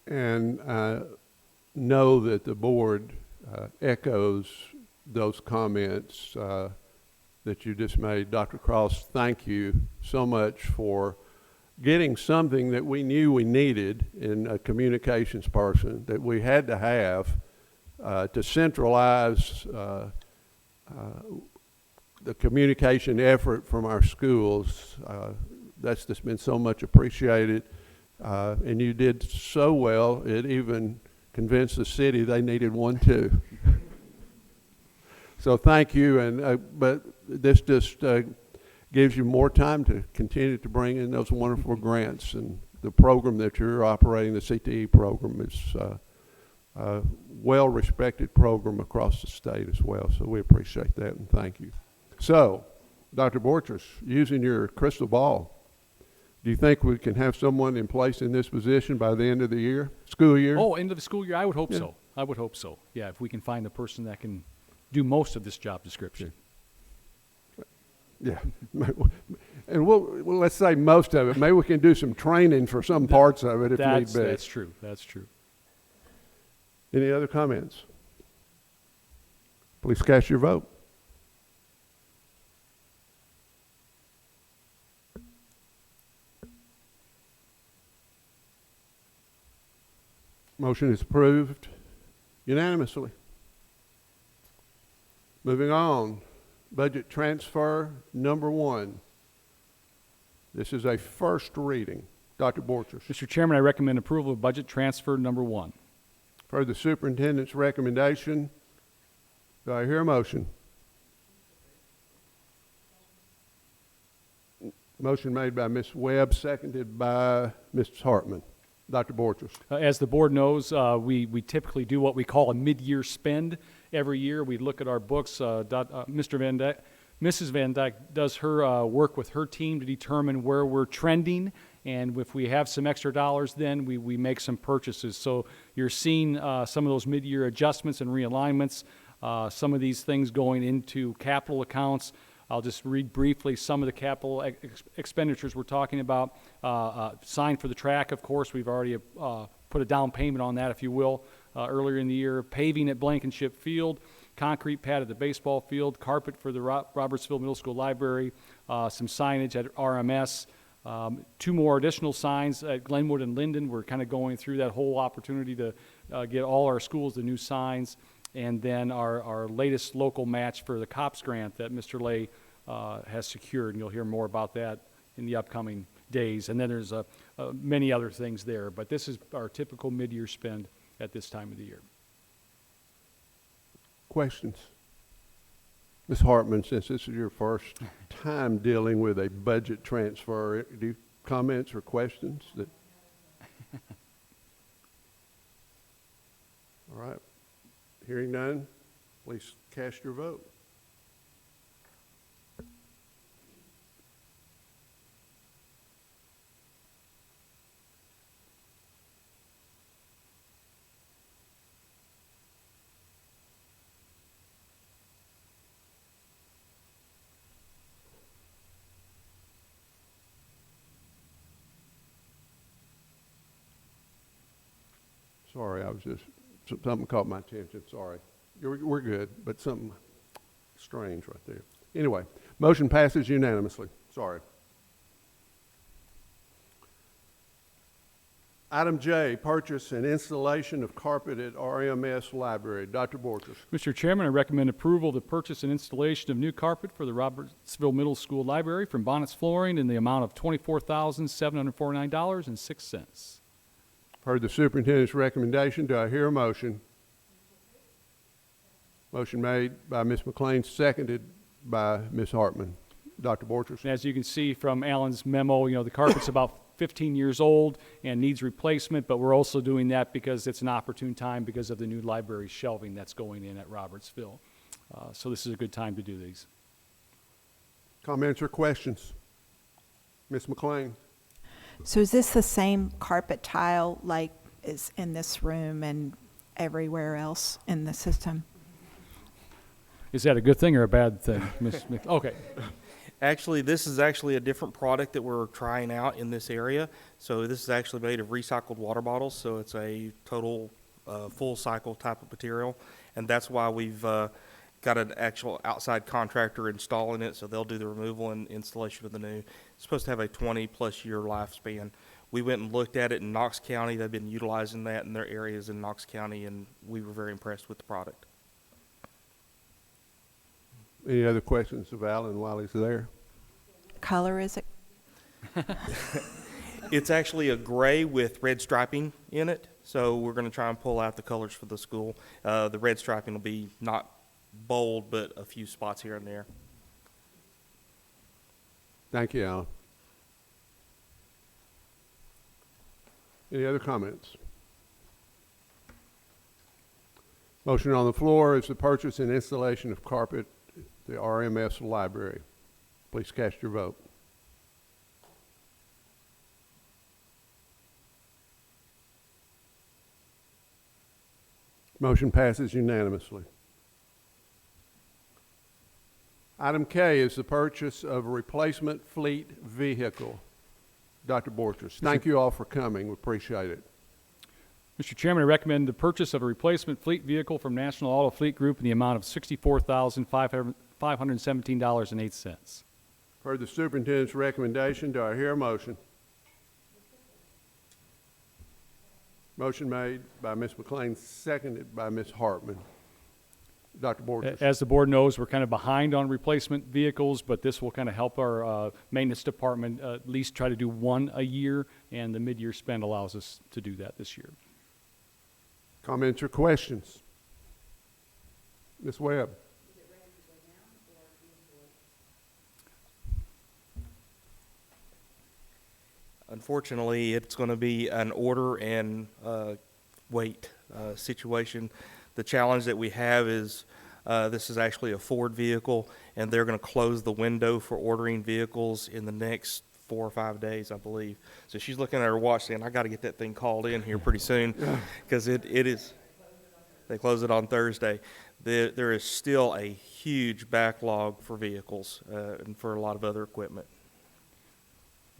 Speaker 1: And I know that the board echoes those comments that you just made. Dr. Cross, thank you so much for getting something that we knew we needed in a communications person, that we had to have to centralize the communication effort from our schools. That's just been so much appreciated. And you did so well, it even convinced the city they needed one too. So thank you. And but this just gives you more time to continue to bring in those wonderful grants. And the program that you're operating, the CTE program, is a well-respected program across the state as well. So we appreciate that and thank you. So, Dr. Borchers, using your crystal ball, do you think we can have someone in place in this position by the end of the year, school year?
Speaker 6: Oh, end of the school year, I would hope
Speaker 1: Yeah.
Speaker 6: so. I would hope so. Yeah, if we can find the person that can do most of this job description.
Speaker 1: Yeah. And well, let's say most of it. Maybe we can do some training for some parts of it if need be.
Speaker 6: That's true. That's true.
Speaker 1: Any other comments? Please cast your vote. Motion is approved unanimously. Moving on, budget transfer number 1. This is a first reading. Dr. Borchers.
Speaker 6: Mr. Chairman, I recommend approval of budget transfer number 1.
Speaker 1: For the superintendent's recommendation, do I hear a motion? Motion made by Ms. Webb, seconded by Mrs. Hartman. Dr. Borchers.
Speaker 6: As the board knows, we typically do what we call a mid-year spend every year. We look at our books. Mrs. Van Dyke does her work with her team to determine where we're trending, and if we have some extra dollars, then we make some purchases. So you're seeing some of those mid-year adjustments and realignments, some of these things going into capital accounts. I'll just read briefly some of the capital expenditures we're talking about. Sign for the track, of course, we've already put a down payment on that, if you will, earlier in the year. Paving at Blankenship Field, concrete pad at the baseball field, carpet for the Robertsville Middle School Library, some signage at RMS, 2 more additional signs at Glenwood and Linden. We're kind of going through that whole opportunity to get all our schools the new signs. And then our latest local match for the COPS grant that Mr. Lay has secured, and you'll hear more about that in the upcoming days. And then there's many other things there, but this is our typical mid-year spend at this time of the year.
Speaker 1: Questions? Ms. Hartman, since this is your first time dealing with a budget transfer, do you comments or questions? All right. Hearing none, please cast your vote. Sorry, something caught my attention, sorry. We're good, but something strange right there. Anyway, motion passes unanimously, sorry. Item J, purchase and installation of carpet at RMS Library. Dr. Borchers.
Speaker 6: Mr. Chairman, I recommend approval of the purchase and installation of new carpet for the Robertsville Middle School Library from Bonnet's Flooring in the amount of $24,749.06.
Speaker 1: Heard the superintendent's recommendation. Do I hear a motion? Motion made by Ms. McLean, seconded by Ms. Hartman. Dr. Borchers.
Speaker 6: And as you can see from Alan's memo, the carpet's about 15 years old and needs replacement, but we're also doing that because it's an opportune time because of the new library shelving that's going in at Robertsville. So this is a good time to do these.
Speaker 1: Comments or questions? Ms. McLean.
Speaker 4: So is this the same carpet tile like is in this room and everywhere else in the system?
Speaker 6: Is that a good thing or a bad thing, Ms. Okay.
Speaker 9: Actually, this is actually a different product that we're trying out in this area. So this is actually made of recycled water bottles, so it's a total full cycle type of material. And that's why we've got an actual outside contractor installing it, so they'll do the removal and installation of the new. It's supposed to have a 20-plus year lifespan. We went and looked at it in Knox County. They've been utilizing that in their areas in Knox County, and we were very impressed with the product.
Speaker 1: Any other questions of Alan while he's there?
Speaker 4: Color is it?
Speaker 9: It's actually a gray with red striping in it, so we're going to try and pull out the colors for the school. The red striping will be not bold, but a few spots here and there.
Speaker 1: Thank you, Alan. Any other comments? Motion on the floor is the purchase and installation of carpet at the RMS library. Please cast your vote. Motion passes unanimously. Item K is the purchase of a replacement fleet vehicle. Dr. Borchers, thank you all for coming. We appreciate it.
Speaker 6: Mr. Chairman, I recommend the purchase of a replacement fleet vehicle from National Auto Fleet Group in the amount of $64,517.08.
Speaker 1: Per the superintendent's recommendation, do I hear a motion? Motion made by Ms. McLean, seconded by Ms. Hartman. Dr. Borchers.
Speaker 6: As the board knows, we're kind of behind on replacement vehicles, but this will kind of help our maintenance department at least try to do one a year, and the mid-year spend allows us to do that this year.
Speaker 1: Comments or questions? Ms. Webb.
Speaker 9: Unfortunately, it's going to be an order and wait situation. The challenge that we have is this is actually a Ford vehicle, and they're going to close the window for ordering vehicles in the next 4 or 5 days, I believe. So she's looking at her watch saying, I got to get that thing called in here pretty soon, because it is. They close it on Thursday. There is still a huge backlog for vehicles and for a lot of other equipment.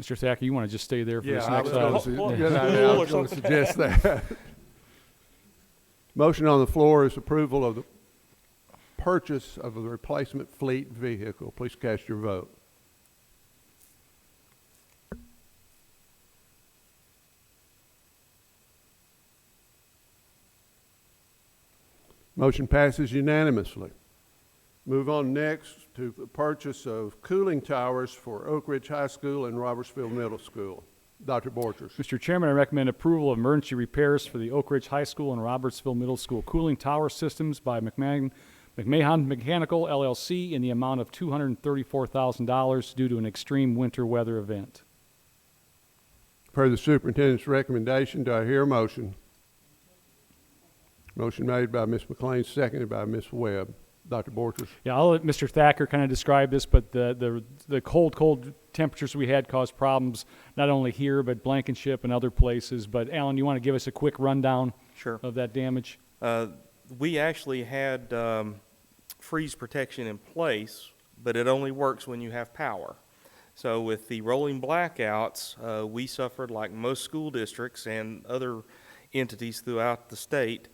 Speaker 6: Mr. Thacker, you want to just stay there for this
Speaker 1: I
Speaker 6: next
Speaker 1: was
Speaker 6: item?
Speaker 1: going to suggest that. Motion on the floor is approval of the purchase of a replacement fleet vehicle. Please cast your vote. Motion passes unanimously. Move on next to the purchase of cooling towers for Oak Ridge High School and Robertsville Middle School. Dr. Borchers.
Speaker 6: Mr. Chairman, I recommend approval of emergency repairs for the Oak Ridge High School and Robertsville Middle School cooling tower systems by McMahon Mechanical LLC in the amount of $234,000 due to an extreme winter weather event.
Speaker 1: Per the superintendent's recommendation, do I hear a motion? Motion made by Ms. McLean, seconded by Ms. Webb. Dr. Borchers.
Speaker 6: Yeah, I'll let Mr. Thacker kind of describe this, but the cold temperatures we had caused problems not only here, but Blankenship and other places. But Alan, you want to give us a quick rundown of that damage?
Speaker 9: We actually had freeze protection in place, but it only works when you have power. So with the rolling blackouts, we suffered like most school districts and other entities throughout the state.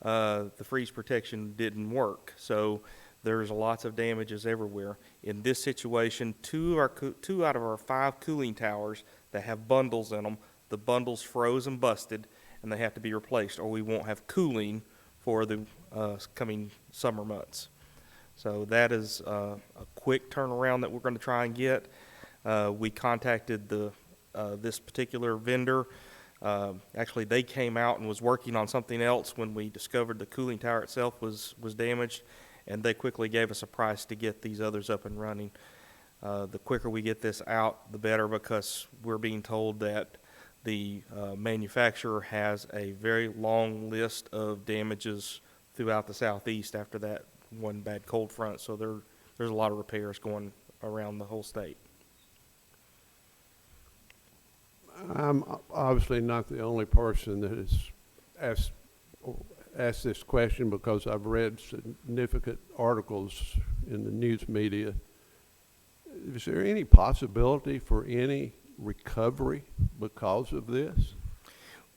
Speaker 9: The freeze protection didn't work, so there's lots of damages everywhere. In this situation, two out of our 5 cooling towers that have bundles in them, the bundles froze and busted, and they have to be replaced, or we won't have cooling for the coming summer months. So that is a quick turnaround that we're going to try and get. We contacted this particular vendor. Actually, they came out and was working on something else when we discovered the cooling tower itself was damaged, and they quickly gave us a price to get these others up and running. The quicker we get this out, the better, because we're being told that the manufacturer has a very long list of damages throughout the southeast after that one bad cold front, so there's a lot of repairs going around the whole state.
Speaker 1: I'm obviously not the only person that has asked this question, because I've read significant articles in the news media. Is there any possibility for any recovery because of this?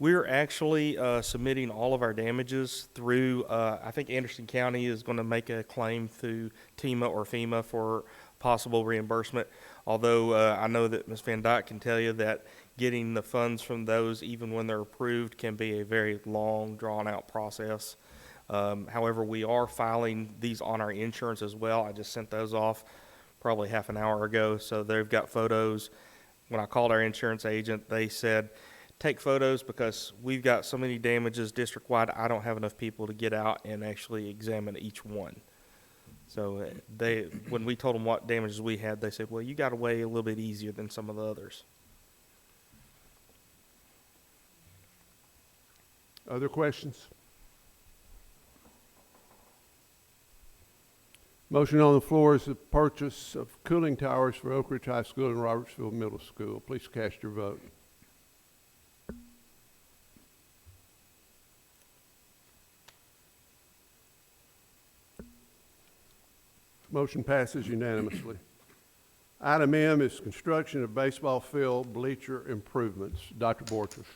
Speaker 9: We're actually submitting all of our damages through, I think Anderson County is going to make a claim through TEMA or FEMA for possible reimbursement, although I know that Ms. Van Dyke can tell you that getting the funds from those, even when they're approved, can be a very long, drawn-out process. However, we are filing these on our insurance as well. I just sent those off probably half an hour ago, so they've got photos. When I called our insurance agent, they said, take photos because we've got so many damages district-wide, I don't have enough people to get out and actually examine each one. So when we told them what damages we had, they said, well, you got away a little bit easier than some of the others.
Speaker 1: Other questions? Motion on the floor is the purchase of cooling towers for Oak Ridge High School and Robertsville Middle School. Please cast your vote. Motion passes unanimously. Item M is construction of baseball field bleacher improvements. Dr. Borchers.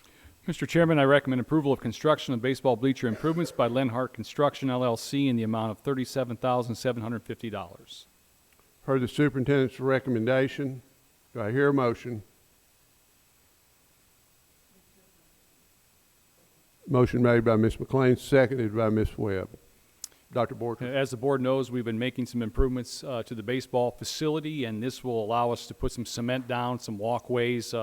Speaker 6: Mr. Chairman, I recommend approval of construction of baseball bleacher improvements by Lenhart Construction LLC in the amount of $37,750.
Speaker 1: Heard the superintendent's recommendation. Do I hear a motion? Motion made by Ms. McLean, seconded by Ms. Webb. Dr. Borchers.
Speaker 6: As the board knows, we've been making some improvements to the baseball facility, and this will allow us to put some cement down, some walkways,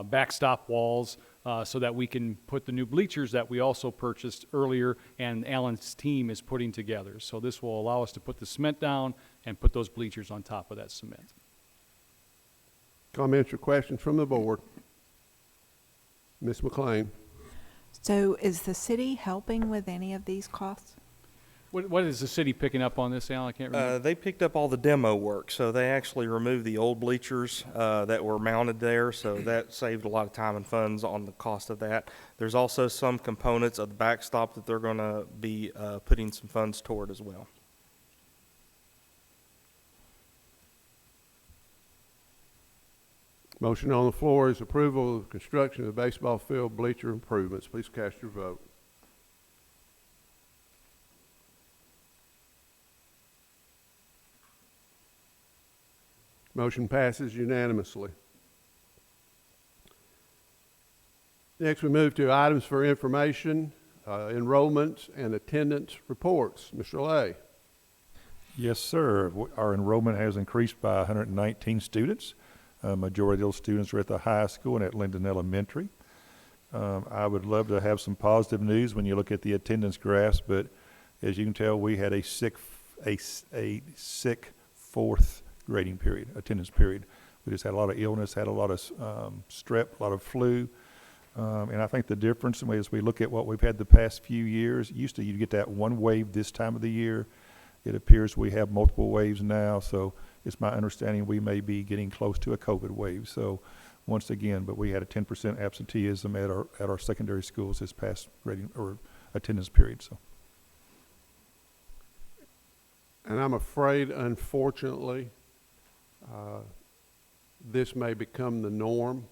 Speaker 6: backstop walls, so that we can put the new bleachers that we also purchased earlier and Alan's team is putting together. So this will allow us to put the cement down and put those bleachers on top of that cement.
Speaker 1: Comments or questions from the board? Ms. McLean.
Speaker 4: So is the city helping with any of these costs?
Speaker 6: What is the city picking up on this, Alan? I can't remember.
Speaker 9: They picked up all the demo work, so they actually removed the old bleachers that were mounted there, so that saved a lot of time and funds on the cost of that. There's also some components of the backstop that they're going to be putting some funds toward as well.
Speaker 1: Motion on the floor is approval of construction of baseball field bleacher improvements. Please cast your vote. Motion passes unanimously. Next, we move to items for information, enrollments, and attendance reports. Mr. Lay.
Speaker 10: Yes, sir. Our enrollment has increased by 119 students. Majority of those students are at the high school and at Linden Elementary. I would love to have some positive news when you look at the attendance graphs, but as you can tell, we had a sick fourth grading period, attendance period. We just had a lot of illness, had a lot of strep, a lot of flu. And I think the difference as we look at what we've had the past few years, used to you'd get that one wave this time of the year. It appears we have multiple waves now, so it's my understanding we may be getting close to a COVID wave. So once again, but we had a 10% absenteeism at our secondary schools this past grading or attendance period. So.
Speaker 1: And I'm afraid, unfortunately, this may become the norm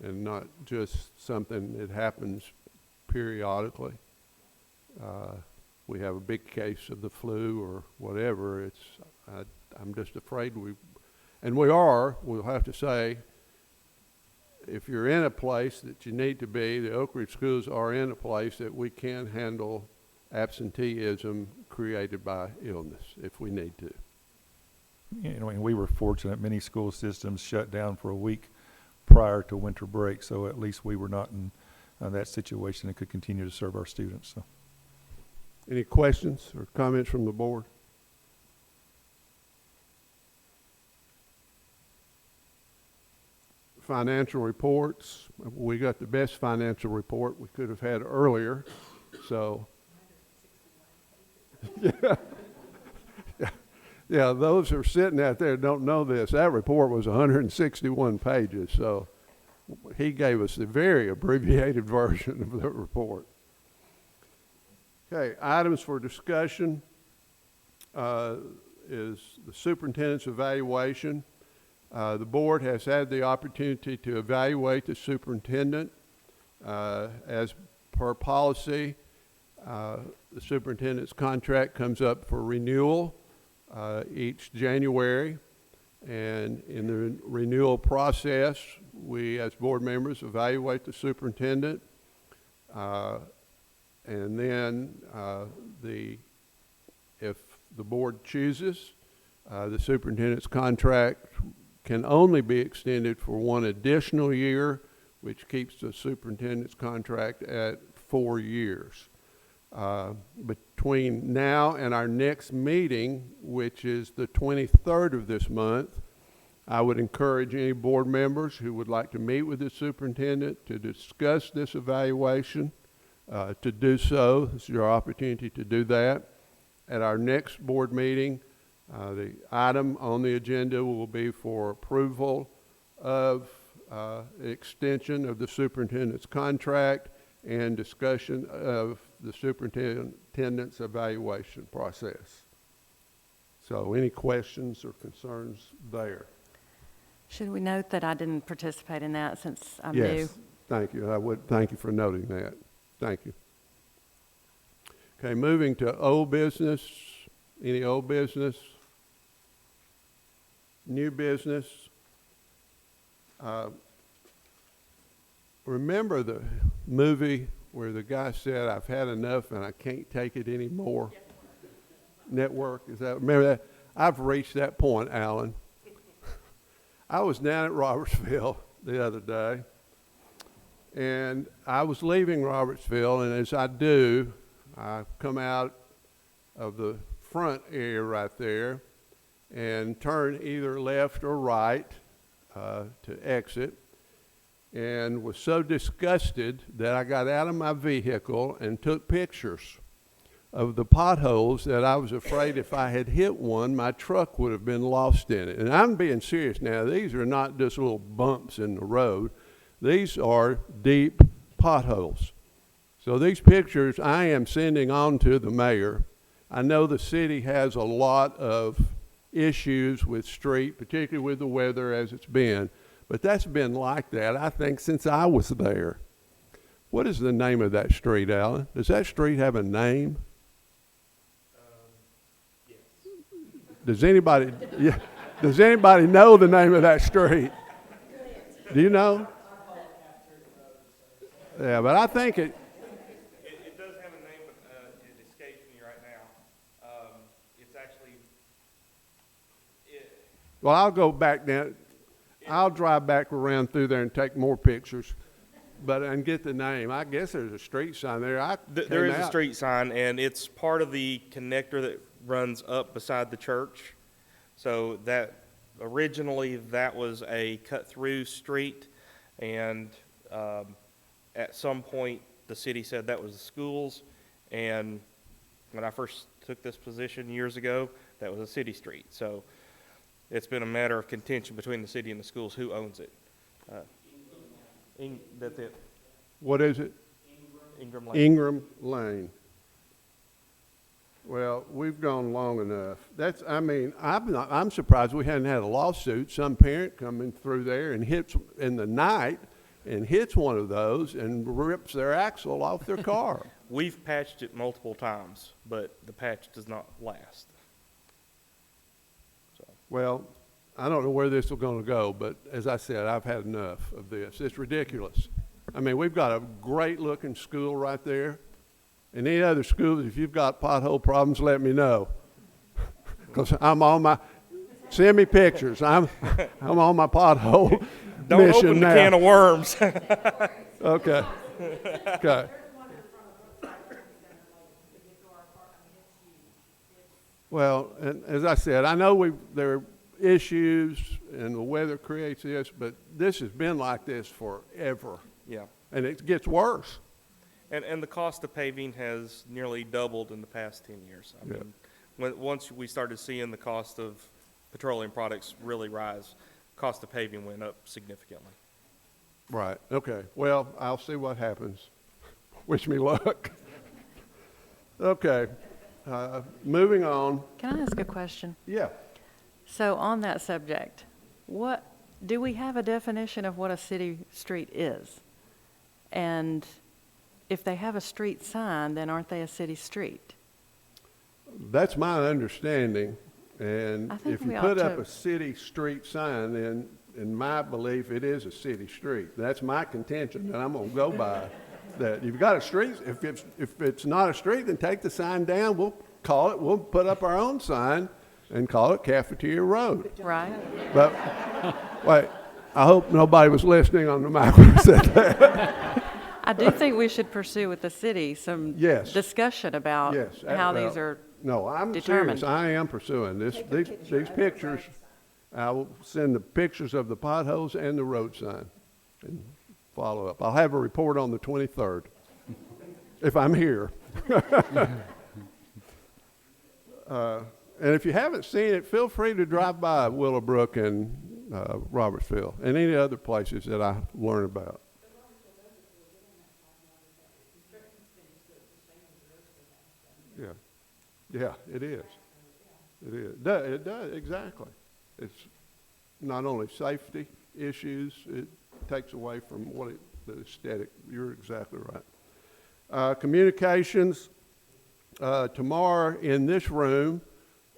Speaker 1: and not just something that happens periodically. We have a big case of the flu or whatever. I'm just afraid we'll have to say, if you're in a place that you need to be, the Oak Ridge schools are in a place that we can handle absenteeism created by illness if we need to.
Speaker 10: You know, and we were fortunate. Many school systems shut down for a week prior to winter break, so at least we were not in that situation and could continue to serve our students. So.
Speaker 1: Any questions or comments from the board? Financial reports. We got the best financial report we could have had earlier, so. Yeah, those who are sitting out there don't know this. That report was 161 pages, so he gave us the very abbreviated version of the report. Okay, items for discussion is the superintendent's evaluation. The board has had the opportunity to evaluate the superintendent. As per policy, the superintendent's contract comes up for renewal each January, and in the renewal process, we as board members evaluate the superintendent, and then if the board chooses, the superintendent's contract can only be extended for one additional year, which keeps the superintendent's contract at 4 years. Between now and our next meeting, which is the 23rd of this month, I would encourage any board members who would like to meet with the superintendent to discuss this evaluation to do so. This is your opportunity to do that. At our next board meeting, the item on the agenda will be for approval of extension of the superintendent's contract and discussion of the superintendent's evaluation process. So any questions or concerns there?
Speaker 2: Should we note that I didn't participate in that since I'm new?
Speaker 1: Yes, thank you. I would thank you for noting that. Thank you. Okay, moving to old business. Any old business? New business? Remember the movie where the guy said, "I've had enough and I can't take it anymore"? Network, is that, remember that? I've reached that point, Alan. I was down at Robertsville the other day, and I was leaving Robertsville, and as I do, I come out of the front area right there and turn either left or right to exit, and was so disgusted that I got out of my vehicle and took pictures of the potholes that I was afraid if I had hit one, my truck would have been lost in it. And I'm being serious now. These are not just little bumps in the road. These are deep potholes. So these pictures I am sending on to the mayor. I know the city has a lot of issues with street, particularly with the weather as it's been, but that's been like that, I think, since I was there. What is the name of that street, Alan? Does that street have a name?
Speaker 9: Yes.
Speaker 1: Does anybody, yeah, does anybody know the name of that street? Do you know? Yeah, but I think it,
Speaker 9: It does have a name, but it escapes me right now. It's actually,
Speaker 1: well, I'll go back down. I'll drive back around through there and take more pictures, and get the name. I guess there's a street sign there.
Speaker 9: there is a street sign, and it's part of the connector that runs up beside the church. So that, originally, that was a cut-through street, and at some point, the city said that was the schools, and when I first took this position years ago, that was a city street. So it's been a matter of contention between the city and the schools who owns it. That's it.
Speaker 1: What is it?
Speaker 9: Ingram Lane.
Speaker 1: Ingram Lane. Well, we've gone long enough. I'm surprised we hadn't had a lawsuit. Some parent coming through there and hits in the night and hits one of those and rips their axle off their car.
Speaker 9: We've patched it multiple times, but the patch does not last.
Speaker 1: Well, I don't know where this is going to go, but as I said, I've had enough of this. It's ridiculous. I mean, we've got a great-looking school right there. And any other schools, if you've got pothole problems, let me know. Because I'm on my, send me pictures. I'm on my pothole
Speaker 9: Don't
Speaker 1: mission
Speaker 9: open the
Speaker 1: now.
Speaker 9: can of worms.
Speaker 1: Okay. Okay. Well, and as I said, I know there are issues and the weather creates this, but this has been like this forever.
Speaker 9: Yeah.
Speaker 1: And it gets worse.
Speaker 9: And the cost of paving has nearly doubled in the past 10 years. I
Speaker 1: Yeah.
Speaker 9: mean, once we started seeing the cost of petroleum products really rise, cost of paving went up significantly.
Speaker 1: Right. Okay. Well, I'll see what happens. Wish me luck. Okay. Moving on.
Speaker 2: Can I ask a question?
Speaker 1: Yeah.
Speaker 2: So on that subject, do we have a definition of what a city street is? And if they have a street sign, then aren't they a city street?
Speaker 1: That's my understanding. And
Speaker 2: I think
Speaker 1: if you
Speaker 2: we
Speaker 1: put
Speaker 2: ought
Speaker 1: up
Speaker 2: to-
Speaker 1: a city street sign, then in my belief, it is a city street. That's my contention, and I'm going to go by that. You've got a street. If it's not a street, then take the sign down. We'll put up our own sign and call it Cafeteria Road.
Speaker 2: Right?
Speaker 1: But wait, I hope nobody was listening on the mic when I said that.
Speaker 2: I do think we should pursue with the city some
Speaker 1: Yes.
Speaker 2: discussion about
Speaker 1: Yes.
Speaker 2: how
Speaker 1: well,
Speaker 2: these are,
Speaker 1: No, I'm
Speaker 2: determined.
Speaker 1: serious. I am pursuing this. These pictures, I will send the pictures of the potholes and the road sign and follow up. I'll have a report on the 23rd, if I'm here. And if you haven't seen it, feel free to drive by Willowbrook and Robertsville and any other places that I learn about. Yeah, yeah, it is. It is. It does, exactly. It's not only safety issues, it takes away from the aesthetic. You're exactly right. Communications, tomorrow in this room,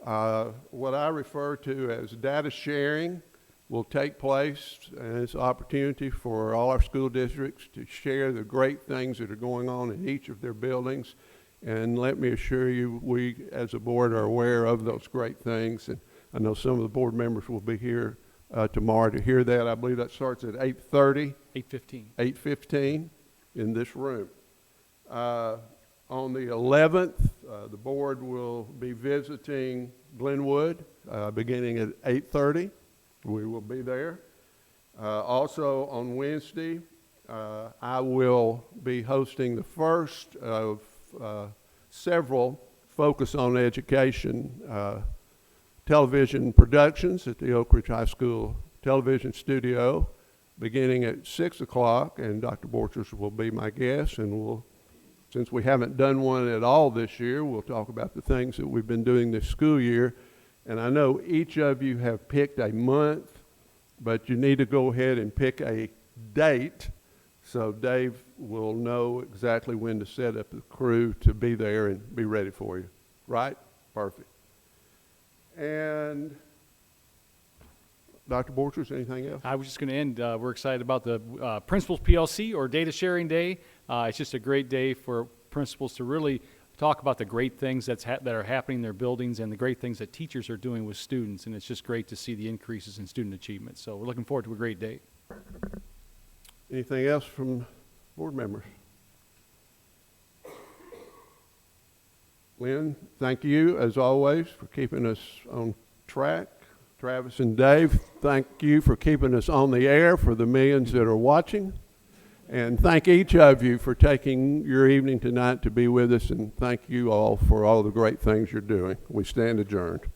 Speaker 1: what I refer to as data sharing will take place, and it's an opportunity for all our school districts to share the great things that are going on in each of their buildings. And let me assure you, we as a board are aware of those great things. And I know some of the board members will be here tomorrow to hear that. I believe that starts at 8:30.
Speaker 6: 8:15.
Speaker 1: 8:15 in this room. On the 11th, the board will be visiting Glenwood, beginning at 8:30. We will be there. Also on Wednesday, I will be hosting the first of several Focus on Education television productions at the Oak Ridge High School television studio, beginning at 6 o'clock, and Dr. Borchers will be my guest, and since we haven't done one at all this year, we'll talk about the things that we've been doing this school year. And I know each of you have picked a month, but you need to go ahead and pick a date, so Dave will know exactly when to set up the crew to be there and be ready for you. Right? Perfect. And Dr. Borchers, anything else?
Speaker 6: I was just going to end. We're excited about the Principals PLC, or Data Sharing Day. It's just a great day for principals to really talk about the great things that are happening in their buildings and the great things that teachers are doing with students. And it's just great to see the increases in student achievement. So we're looking forward to a great day.
Speaker 1: Anything else from board members? Lynn, thank you, as always, for keeping us on track. Travis and Dave, thank you for keeping us on the air for the millions that are watching. And thank each of you for taking your evening tonight to be with us, and thank you all for all the great things you're doing. We stand adjourned.